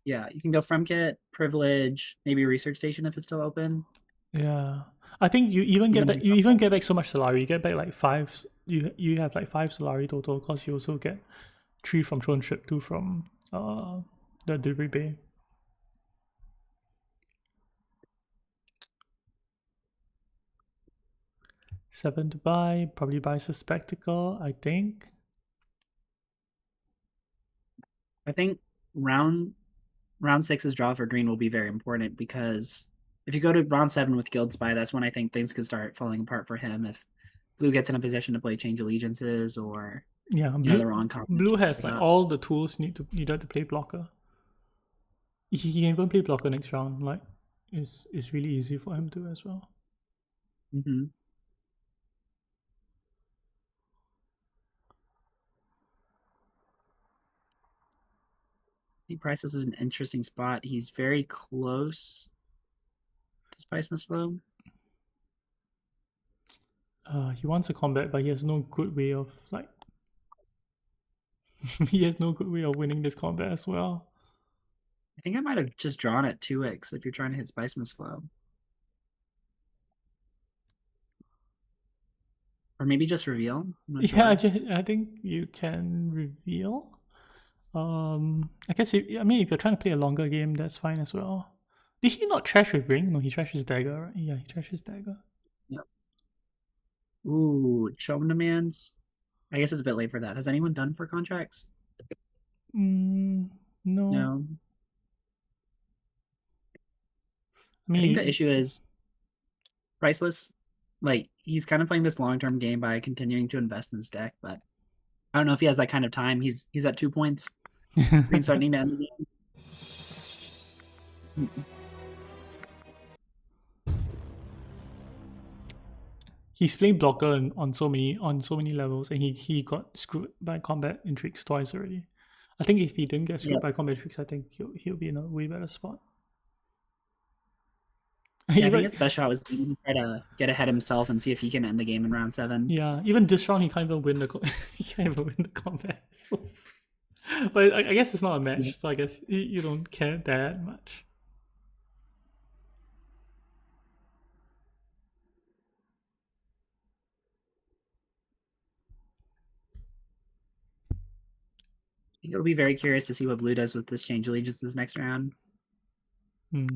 Yeah, you can go from kit, privilege, maybe research station if it's still open. Yeah, I think you even get Even back so much salary. You get back like 5. You have like 5 salary total because you also get 3 from Throne Ship, 2 from the delivery bay. Seven to buy, probably buys a spectacle, I think. I think round 6's draw for green will be very important because if you go to round 7 with Guild Spy, that's when I think things could start falling apart for him if blue gets in a position to play change allegiances or Yeah, the wrong blue combination has shows like up. all the tools needed to play blocker. He can even play blocker next round. Like, it's really easy for him to as well. Mm-hmm. I think Priceless is an interesting spot. He's very close to Spice Must Flow. He wants a combat, but he has no good way of like. He has no good way of winning this combat as well. I think I might have just drawn at 2x if you're trying to hit Spice Must Flow. Or maybe just reveal. I'm not Yeah, sure. I think you can reveal. I guess I mean if you're trying to play a longer game, that's fine as well. Did he not trash with ring? No, he trashes dagger, right? Yeah, he trashes dagger. Yep. Ooh, show him demands. I guess it's a bit late for that. Has anyone done for contracts? No. No. I I think the mean, issue is Priceless. Like he's kind of playing this long term game by continuing to invest in his deck, but I don't know if he has that kind of time. He's at 2 points. Green starting to end the game. he's playing blocker on so many levels, and he got screwed by combat intrigues twice already. I think if he didn't get screwed Yep. by combat intrigues, I think he'll be in a way better spot. Yeah, I think Even his best shot was to try to get ahead himself and see if he can end the game in round 7. yeah, even this round he can't even win the he can't even win the combat. But I guess it's not a Yeah. match, so I guess you don't care that much. I think it'll be very curious to see what blue does with this change allegiances next round. Hmm.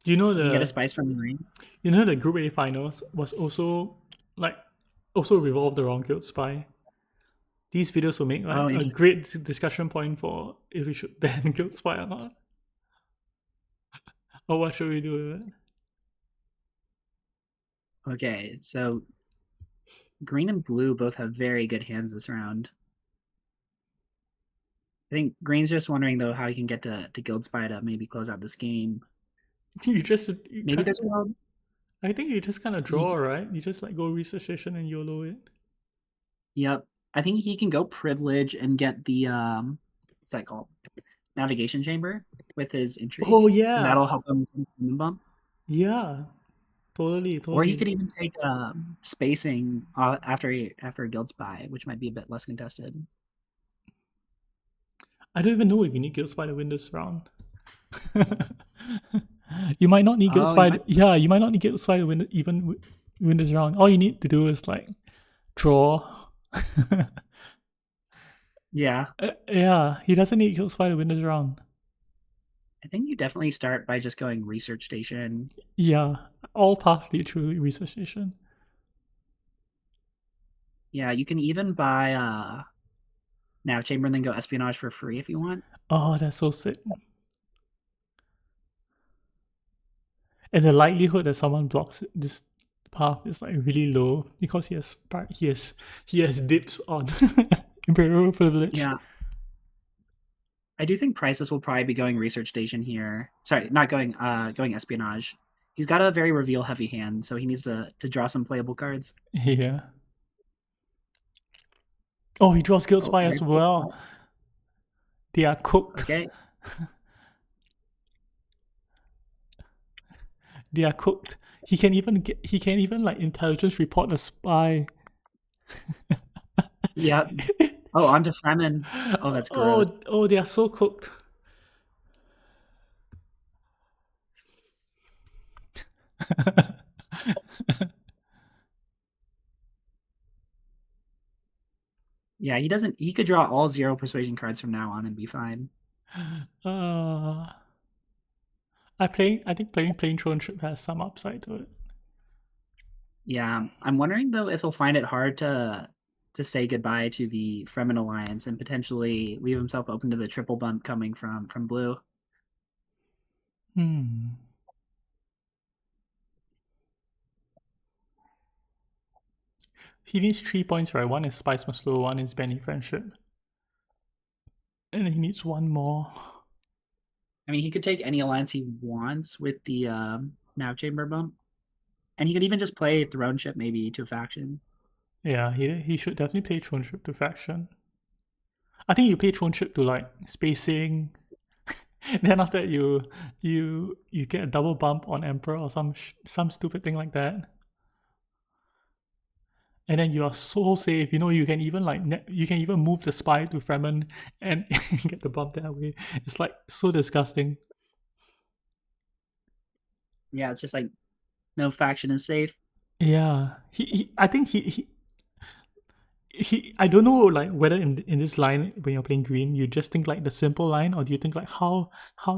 Do you know You can get a the spice from the ring. Group A finals was also like also revolved around Guild Spy. These videos will make like Oh, a interesting. great discussion point for if we should ban Guild Spy or not. Or what should we do with it? Okay, so green and blue both have very good hands this round. I think green's just wondering though how he can get to Guild Spy to maybe close out this game. You just you Maybe can't, there's a world. I think you just kind of draw, right? You just like go research station and YOLO it. Yep. I think he can go privilege and get the what's that called? Navigation chamber with his Oh intrigue, and yeah, that'll help him with the bump. yeah, totally, Or he totally. could even take spacing after a guild spy, which might be a bit less contested. I don't even know if you need guild spider win this round. You might not need guild Oh, you spider. might. Yeah, you might not need guild spider win win this round. All you need to do is like draw. Yeah, Yeah, he doesn't need guild spider win this round. I think you definitely start by just going research station. Yeah, all partly through research station. Yeah, you can even buy nav chamber and then go espionage for free if you want. Oh, that's so sick. And the likelihood that someone blocks this path is like really low because he has dips on imperial privilege. Yeah, I do think Prices will probably be going research station here. Sorry, not going espionage. He's got a very reveal heavy hand, so he needs to draw some playable cards. Yeah. Oh, he draws guild Oh, spy as there's Guild well. Spy. They are cooked. Okay. They are cooked. He can even like intelligence report a spy. Yeah. Oh, on to Fremen. Oh, that's Oh, gross. oh, they are so cooked. Yeah, he doesn't. He could draw all 0 persuasion cards from now on and be fine. uh, I think playing Throne Trip has some upside to it. Yeah, I'm wondering though if he'll find it hard to say goodbye to the Fremen alliance and potentially leave himself open to the triple bump coming from blue. Hmm. He needs 3 points, right? One is Spice Must Slow, one is Benny Friendship. And he needs one more. I mean, he could take any alliance he wants with the nav chamber bump, and he could even just play throne ship maybe to a faction. Yeah, he should definitely play Throne Trip to faction. I think you pay Throne Trip to like spacing. Then after that you get a double bump on Emperor or some stupid thing like that. And then you are so safe. You know, you can even like you can even move the spy to Fremen and get the bump that way. It's like so disgusting. Yeah, it's just like no faction is safe. Yeah, I think he I don't know like whether in this line when you're playing green you just think like the simple line, or do you think like how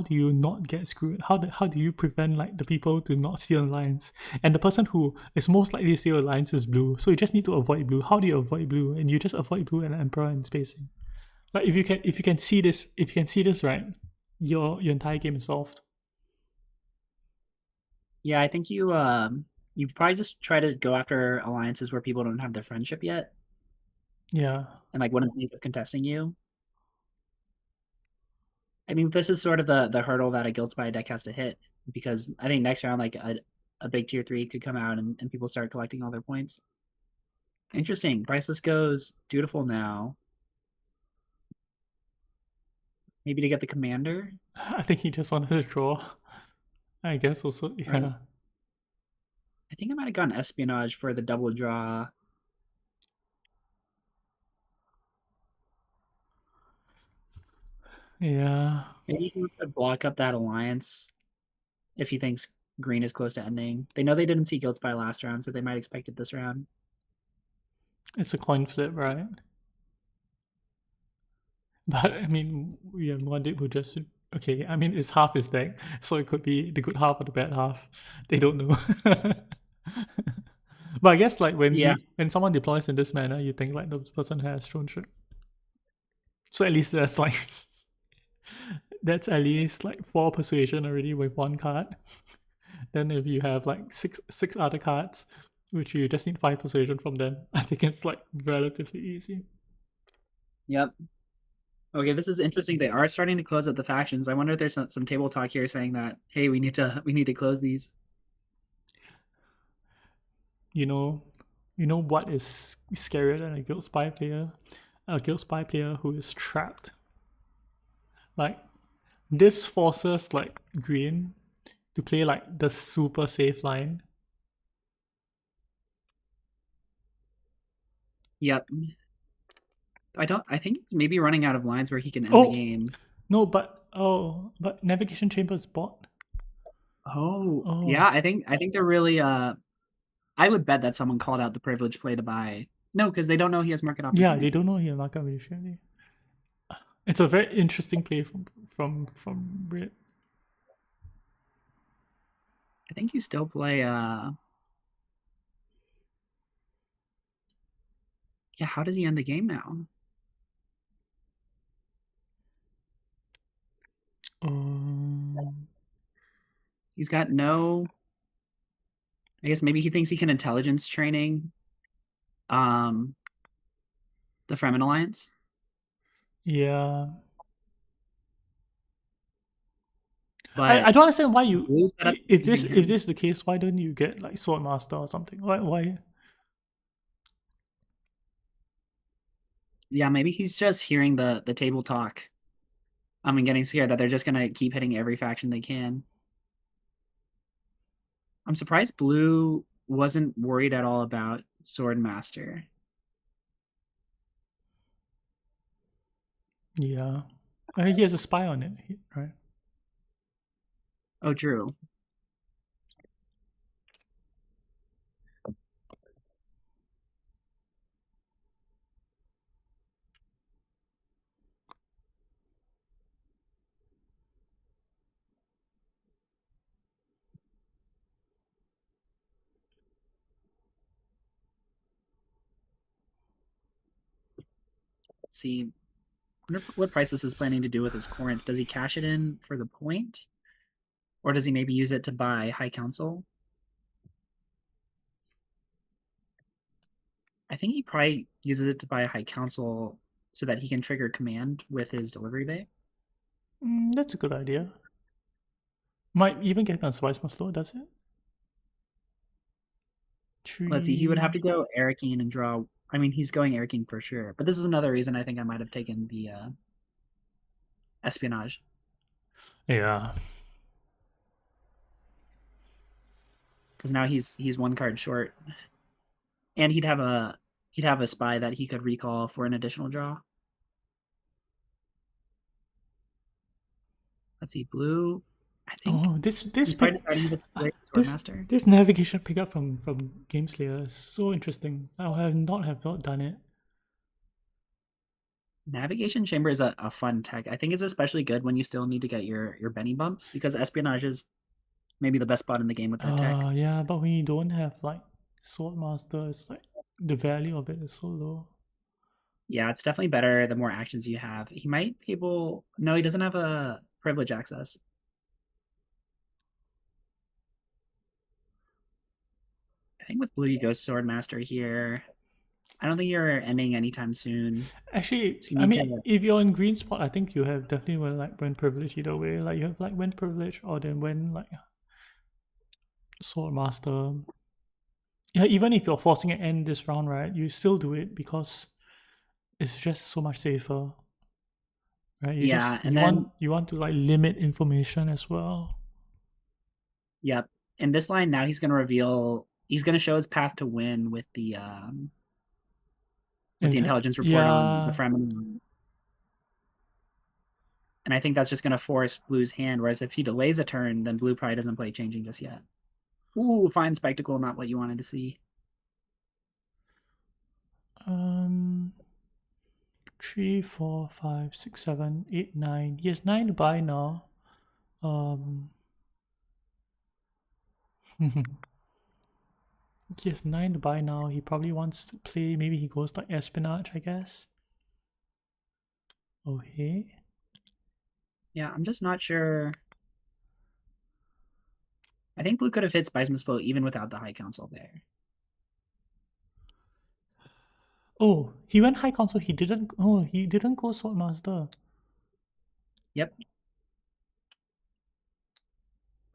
do you not get screwed, how do you prevent like the people to not steal lines, and the person who is most likely to steal lines is blue, so you just need to avoid blue. How do you avoid blue? And you just avoid blue and emperor and spacing. Like if you can see this right, your entire game is solved. Yeah, I think you probably just try to go after alliances where people don't have their friendship yet Yeah. and like wouldn't think of contesting you. I think this is sort of the hurdle that a guild spy deck has to hit because I think next round like a big tier 3 could come out and people start collecting all their points. Interesting. Priceless goes dutiful now. Maybe to get the commander. I think he just wanted to draw. I guess also, Right. yeah. I think I might have gone espionage for the double draw. Yeah. Maybe he wants to block up that alliance if he thinks green is close to ending. They know they didn't see Guild Spy last round, so they might expect it this round. It's a coin flip, right? But I mean, we have one deck who just okay. I mean, it's half his deck, so it could be the good half or the bad half. They don't know. But I guess like Yeah, when someone deploys in this manner, you think like the person has thrown shit. So at least that's like that's at least like 4 persuasion already with one card. Then if you have like six other cards, which you just need 5 persuasion from them, I think it's like relatively easy. yep. Okay, this is interesting. They are starting to close up the factions. I wonder if there's some table talk here saying that, hey, we need to close these. you know, you know what is scarier than a guild spy player? A guild spy player who is trapped. Like this forces like green to play like the super safe line. Yep. I think he's maybe running out of lines where he can end the Oh game. no, but navigation chamber is bought. Oh, yeah, Oh I think they're really I would bet that someone called out the privilege play to buy. No, because they don't know he has market yeah, they opportunity. don't know here market really. It's a very interesting play from Red. I think you still play yeah, how does he end the game now? Um, He's got no I guess maybe he thinks he can intelligence training um the Fremen Alliance. yeah, I But don't understand why you Blue setup if using if him. this is the case, why don't you get like Swordmaster or something? Why? Yeah, maybe he's just hearing the table talk. And getting scared that they're just gonna keep hitting every faction they can. I'm surprised Blue wasn't worried at all about Swordmaster. Yeah, I think he has a spy on it, right? Oh, Drew. Let's see. I wonder what Priceless is planning to do with his Corinth. Does he cash it in for the point? Or does he maybe use it to buy High Council? I think he probably uses it to buy a High Council so that he can trigger command with his delivery bay. That's a good idea. Might even get on Spice Slow, does it? Let's see. He would have Three. to go Erikine and draw. I mean, he's going Erikine for sure. But this is another reason I think I might have taken the espionage. Yeah. Because now he's one card short. And he'd have a spy that he could recall for an additional draw. Let's see, blue. I think Oh, this he's probably pick, deciding if it's great this Swordmaster. this navigation pickup from Game Slayer is so interesting. I have not done it. Navigation chamber is a fun tech. I think it's especially good when you still need to get your Benny bumps because espionage is maybe the best spot in the game with that tech. Yeah, but when you don't have like Swordmaster, it's like the value of it is so low. Yeah, it's definitely better the more actions you have. He might be able. No, he doesn't have a privilege access. I think with blue you go Swordmaster here. I don't think you're ending anytime soon. Actually, So you I need mean, to. if you're in green spot, I think you have definitely will like win privilege either way. Like you have like win privilege or then win like Swordmaster. Yeah, even if you're forcing an end this round, right, you still do it because it's just so much safer, right? Yeah, and You want to like limit information as well. yep. In this line now he's gonna reveal he's gonna show his path to win with the And intelligence report on the yeah, Fremen. And I think that's just gonna force Blue's hand, whereas if he delays a turn, then Blue probably doesn't play changing just yet. Ooh, fine spectacle, not what you wanted to see. um, 3, 4, 5, 6, 7, 8, 9. He has 9 to buy now. Um, he has 9 to buy now. He probably wants to play. Maybe he goes like espionage, I guess. Okay. Yeah, I'm just not sure. I think Blue could have hit Spiceman's Flow even without the High Council there. Oh, he went high console. He didn't. Oh, he didn't go Swordmaster. Yep.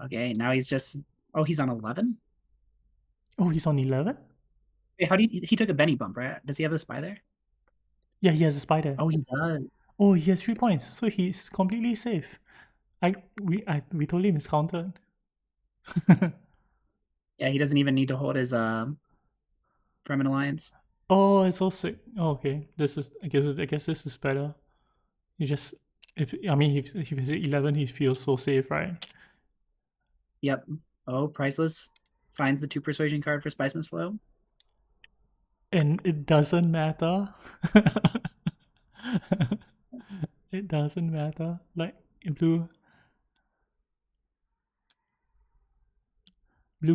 Okay, now he's just. Oh, he's on 11? Oh, he's on 11. Wait, how do you, he took a Benny bump, right? Does he have the spy there? Yeah, he has a spy there. Oh, he does. Oh, he has 3 points, so he's completely safe. We totally miscounted. Yeah, he doesn't even need to hold his Fremen Alliance. Oh, it's so sick. Oh, okay, this is I guess this is better. You just if I mean if he's at 11, he feels so safe, right? Yep. Oh, priceless finds the 2 persuasion card for Spiceman's Flow. And it doesn't matter. It doesn't matter. Like blue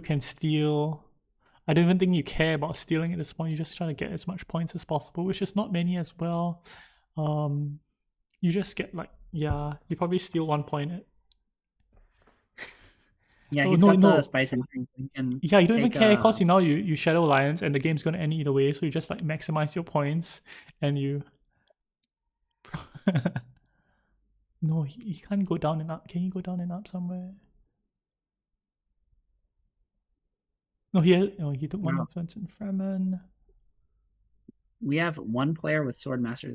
can steal. I don't even think you care about stealing at this point. You're just trying to get as much points as possible, which is not many as well. Um, you just get like, yeah, you probably steal 1 point. Yeah, Oh he's no, got the no, spice and can yeah, you don't even take care because you Shadow Lions and the game's gonna end either way. So you just like maximize your points and you. No, he can't go down and up. Can he go down and up somewhere? No, he took one wow. influence in Fremen. We have one player with Sword Master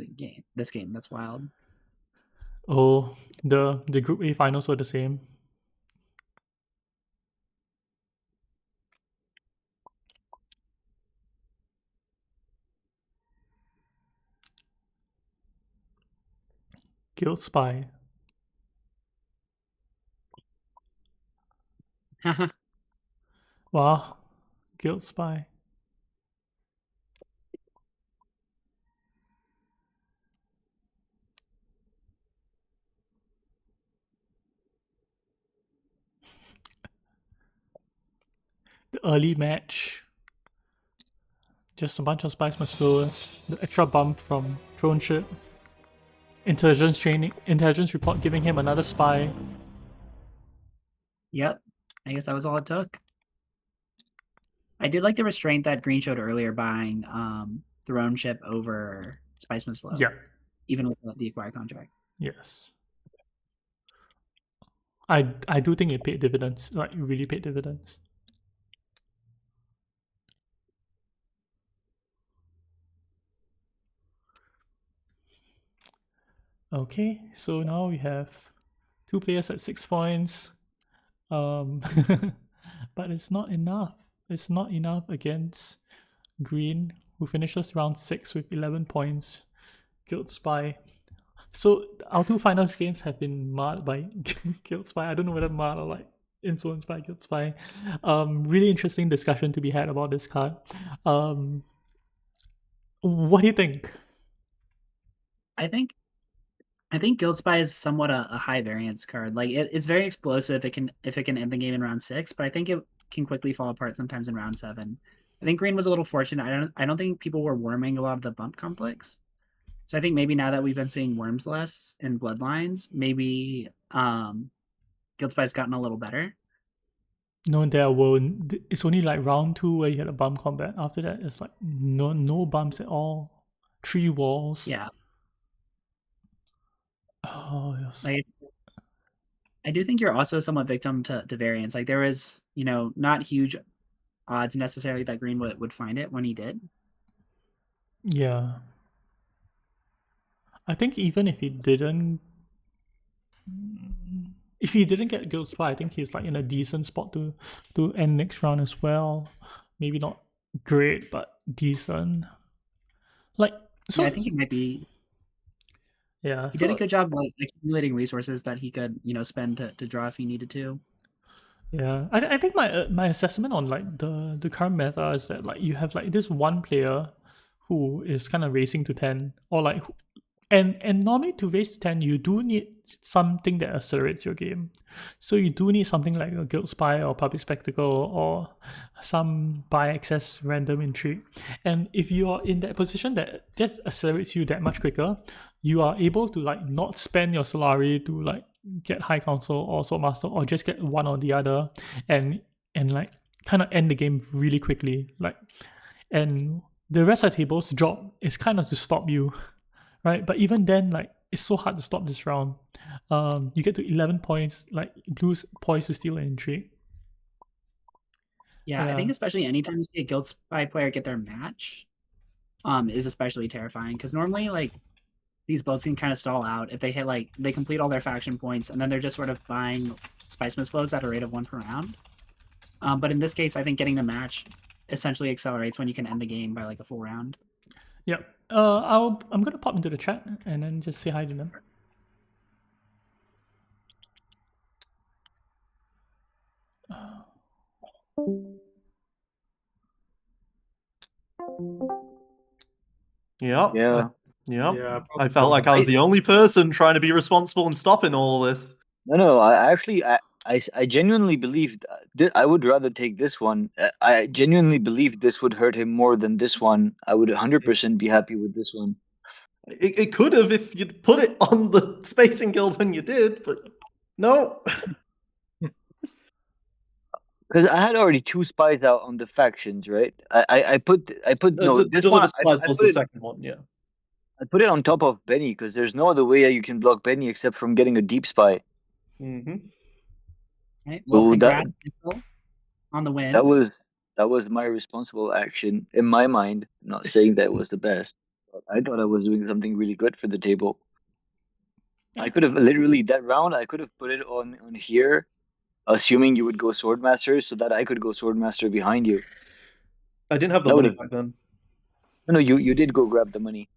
this game. That's wild. Oh, the Group A finals were the same. Guild Spy. Wow, Guild Spy. The early match. Just a bunch of spice slowers. The extra bump from Throne Ship. Intelligence report giving him another spy. Yep. I guess that was all it took. I did like the restraint that Green showed earlier buying Throne Ship over Spiceman's Flow, Yeah. even with the acquired contract. Yes. I do think it paid dividends. Like it really paid dividends. Okay, so now we have 2 players at 6 points. But it's not enough. It's not enough against Green, who finishes round 6 with 11 points. Guild Spy. So our 2 finals games have been marred by Guild Spy. I don't know whether marred or like influenced by Guild Spy. Really interesting discussion to be had about this card. What do you think? I think Guild Spy is somewhat a high variance card. Like it's very explosive. If it can end the game in round 6, but I think it can quickly fall apart sometimes in round 7. I think Green was a little fortunate. I don't think people were worming a lot of the bump conflicts. So I think maybe now that we've been seeing worms less in Bloodlines, maybe Guild Spy's gotten a little better. No, it's only like round 2 where you had a bump combat. After that, it's like no bumps at all. 3 walls. Yeah. Oh, it was, Like I do think you're also somewhat victim to variance. Like there was, not huge odds necessarily that Green would find it when he did. yeah. I think even if he didn't get Guild Spy, I think he's like in a decent spot to end next round as well. Maybe not great, but decent. Like so, Yeah, I think it might be. yeah. He did a So good job like accumulating resources that he could, spend to draw if he needed to. yeah, I think my assessment on like the current meta is that like you have like this one player who is kind of racing to 10, or like and normally to race to 10 you do need something that accelerates your game. So you do need something like a Guild Spy or Public Spectacle or some by access random intrigue. And if you are in that position that just accelerates you that much quicker, you are able to like not spend your Solari to like get High Council or Sword Master, or just get one or the other and like kind of end the game really quickly. Like, and the rest of the table's job is kind of to stop you, right? But even then, like it's so hard to stop this round. You get to 11 points, like blue's poised to steal an intrigue. Yeah, I think especially anytime you see a guild spy player get their match, is especially terrifying because normally like these builds can kind of stall out if they hit like they complete all their faction points and then they're just sort of buying spice mist flows at a rate of 1 per round. But in this case, I think getting the match essentially accelerates when you can end the game by like a full round. Yeah. I'm gonna pop into the chat and then just say hi to them. Yeah. Yeah. Yeah. I felt like I was the only person trying to be responsible and stopping all this. No. I actually, I genuinely believed I would rather take this one. I genuinely believed this would hurt him more than this one. I would 100% be happy with this one. It could have if you'd put it on the Spacing Guild when you did, but no. Because I had already 2 spies out on the factions, right? I put no, the this Deliver one Supplies I was put the it, second one, yeah. I put it on top of Benny because there's no other way you can block Benny except from getting a deep spy. Mm-hmm. Right. Well, So congrats Mitchell, on the win. that was my responsible action in my mind. I'm not saying that was the best, but I thought I was doing something really good for the table. I could have literally that round. I could have put it on here, assuming you would go Swordmaster, so that I could go Swordmaster behind you. I didn't have the That money would've- back then. No, you did go grab the money.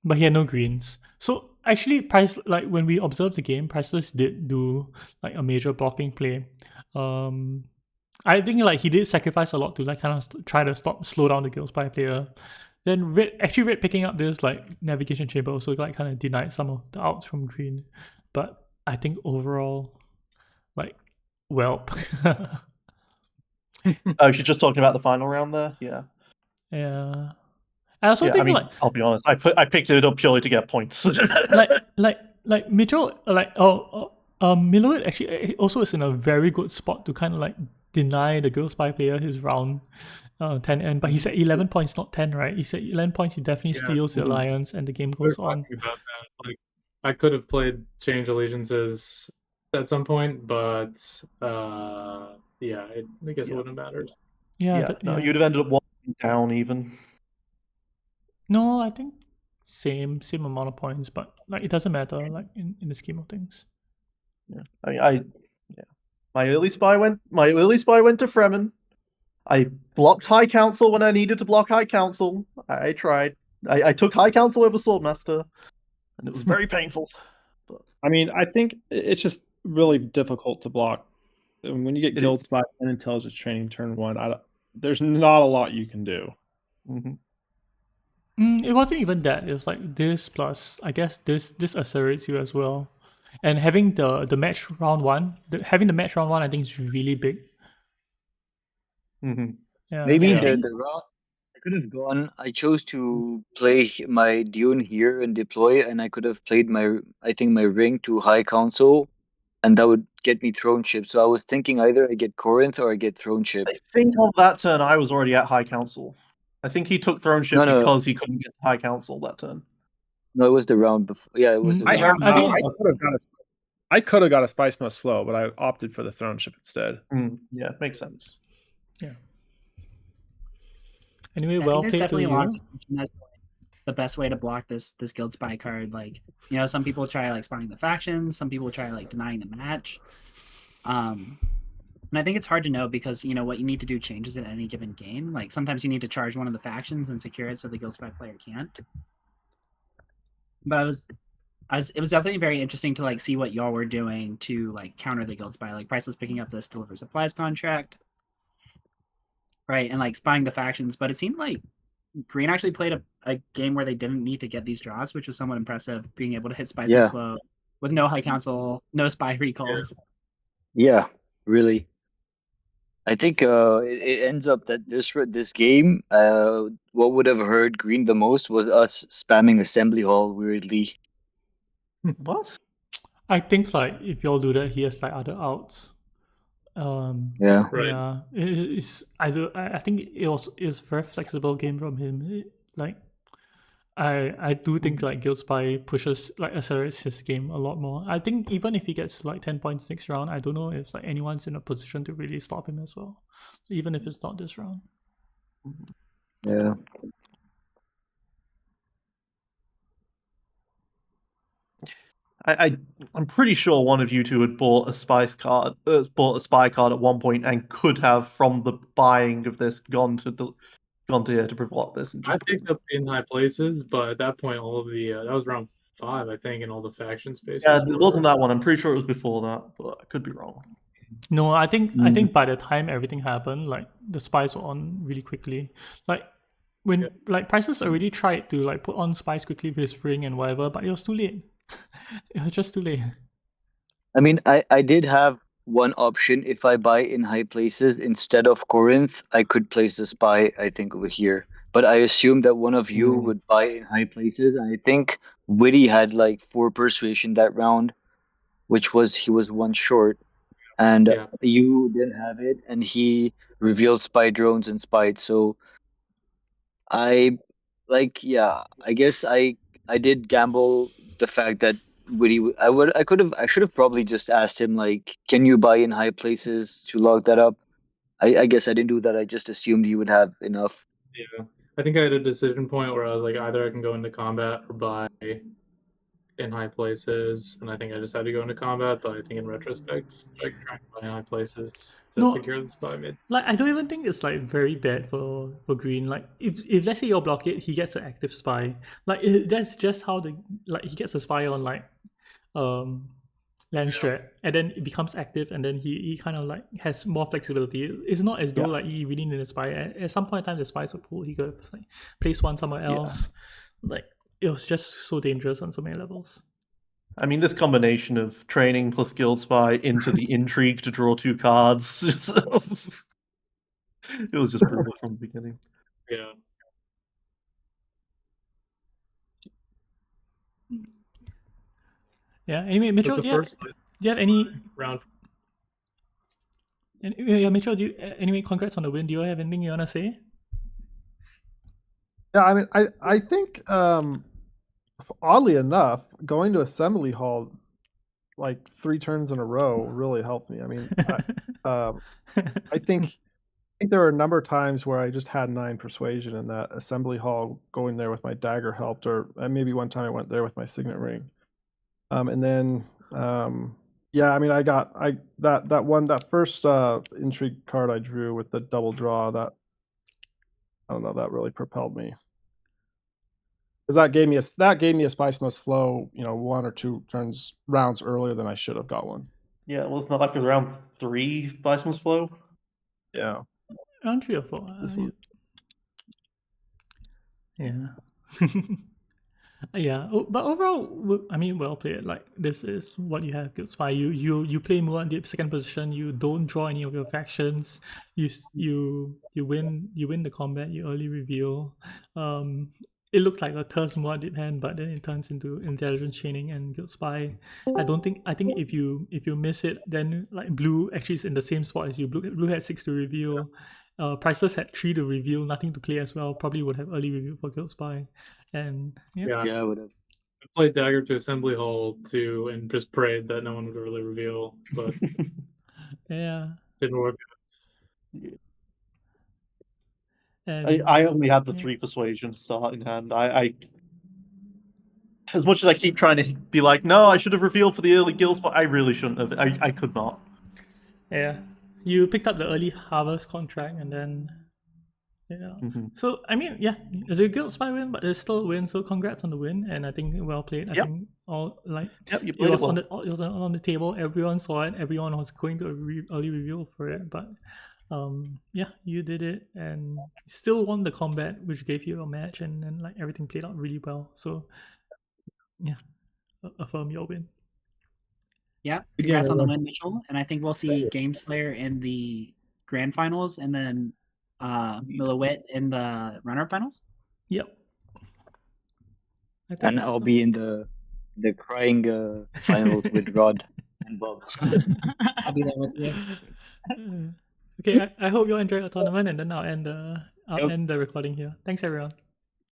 But he had no greens. So actually, like when we observed the game, Priceless did do like a major blocking play. I think like he did sacrifice a lot to like kind of try to slow down the Guild Spy player. Then Red picking up this like navigation chamber also like kind of denied some of the outs from green. But I think overall, like, well, Oh, you're just talking about the final round there? Yeah. yeah. I also think like I'll be honest, I picked it up purely to get points. like Mitchell Milo actually also is in a very good spot to kind of like deny the Girl Spy player his round 10 end, but he's at 11 points, not 10, right? He's at 11 points, he definitely steals the alliance and the game goes on. Talking about that. Like, I could have played Change Allegiances at some point, but yeah, I guess it wouldn't have mattered. Yeah, you'd have ended up walking down even. No, I think same amount of points, but like it doesn't matter like in the scheme of things. Yeah, I mean, my early spy went to Fremen. I blocked High Council when I needed to block High Council. I tried. I took High Council over Swordmaster, and it was very painful. But I mean, I think it's just really difficult to block. When you get Guild Spy and Intelligence Training turn 1, there's not a lot you can do. It wasn't even that. It was like this plus, I guess this accelerates you as well. And having the match round one, I think is really big. Yeah, maybe the round I could have gone. I chose to play my Dune here and deploy, and I could have played my ring to High Council, and that would get me throne ship. So I was thinking either I get Corinth or I get throne ship. I think on that turn I was already at High Council. I think he took throne ship because he couldn't get High Council that turn. No, it was the round before. Yeah, it was. I could have got a Spice Must Flow, but I opted for the throne ship instead. Yeah, makes sense. Yeah. Anyway, well played to you. The best way to block this Guild Spy card, like, you know, some people try like spawning the factions, some people try like denying the match. And I think it's hard to know because, you know, what you need to do changes in any given game. Like sometimes you need to charge one of the factions and secure it so the Guild Spy player can't. But it was definitely very interesting to like see what y'all were doing to like counter the Guild Spy. Like Priceless picking up this Deliver Supplies contract, right, and like spying the factions. But it seemed like Green actually played a game where they didn't need to get these draws, which was somewhat impressive. Being able to hit Spice Flow with no High Council, no spy recalls. Yeah, really. I think it ends up that this game, what would have hurt Green the most was us spamming Assembly Hall weirdly. What? I think like if y'all do that, he has like other outs. Yeah. Right. Yeah. I think it was a very flexible game from him. I do think like Guild Spy pushes like accelerates his game a lot more. I think even if he gets like 10 points next round, I don't know if like anyone's in a position to really stop him as well, even if it's not this round. Yeah. I'm pretty sure one of you two had bought a spy card at one point and could have, from the buying of this, gone to here to provoke this. And I just... picked up in high places, but at that point, all of the that was round 5, I think, and all the faction spaces. Yeah, it wasn't that one. I'm pretty sure it was before that, but I could be wrong. No, I think by the time everything happened, like the spies were on really quickly. Like when like Prices already tried to like put on spies quickly with his ring and whatever, but it was too late. It was just too late. I mean, I did have one option. If I buy in high places instead of Corinth, I could place the spy, I think, over here. But I assumed that one of you would buy in high places. And I think Witty had like 4 persuasion that round, which was he was 1 short. And Yeah. you didn't have it, and he revealed spy drones and spied. So I I guess I did gamble the fact that I should have probably just asked him like, can you buy in high places to log that up? I guess I didn't do that. I just assumed he would have enough. Yeah. I think I had a decision point where I was like, either I can go into combat or buy in high places, and I think I just had to go into combat. But I think in retrospect, like trying to buy in high places to secure the spy mid. Like I don't even think it's like very bad for green. Like if let's say you block it, he gets an active spy. Like that's just how he gets a spy on like land strat, and then it becomes active, and then he kind of like has more flexibility. It's not as though like he really needed a spy. At some point in time, the spies were pulled. He could have like placed one somewhere else. Like it was just so dangerous on so many levels. I mean, this combination of training plus Guild Spy into the intrigue to draw 2 cards, it was just brutal from the beginning. Yeah. Yeah. Anyway, Mitchell, do you have any round? Yeah, Mitchell. Anyway, congrats on the win. Do you have anything you wanna say? Yeah, I mean, I think oddly enough, going to Assembly Hall like 3 turns in a row really helped me. I mean, I think there were a number of times where I just had 9 persuasion, and that Assembly Hall going there with my dagger helped, or maybe one time I went there with my signet ring. And then yeah, I mean, I got that first intrigue card I drew with the double draw, that I don't know, that really propelled me. Because that gave me a Spice Must Flow, 1 or 2 rounds earlier than I should have got one. Yeah, well, it's not like it was round 3 Spice Must Flow. Yeah. Round 3 or 4. Yeah. Yeah, but overall, I mean, well played. Like this is what you have, Guild Spy. You play more in the second position. You don't draw any of your factions. You win the combat. You early reveal. It looks like a curse more deep hand, but then it turns into intelligence chaining and Guild Spy. I think if you miss it, then like blue actually is in the same spot as you. Blue had 6 to reveal. Priceless had 3 to reveal, nothing to play as well. Probably would have early reveal for Guild Spy. And Yeah, I would have. I played Dagger to Assembly Hall too, and just prayed that no one would really reveal, but yeah, didn't work. And I only had the 3 persuasion to start in hand. I as much as I keep trying to be like, no, I should have revealed for the early Guild Spy, I really shouldn't have. I could not. Yeah, you picked up the early harvest contract, and then So I mean, yeah, it's a Guild Spy win, but it's still a win. So congrats on the win, and I think well played. I think all like you it played was well. it was on the table. Everyone saw it. Everyone was going to early reveal for it, but yeah, you did it and still won the combat, which gave you a match, and then like everything played out really well. So yeah, affirm your win. Yeah, congrats on the win, Mitchell. And I think we'll see Game Slayer in the grand finals, and then Millowit in the runner-up finals. Yep. And I'll be in the crying finals with Rod and Bob. I'll be there with you. Okay, I hope you enjoy the tournament, and then I'll end the recording here. Thanks everyone.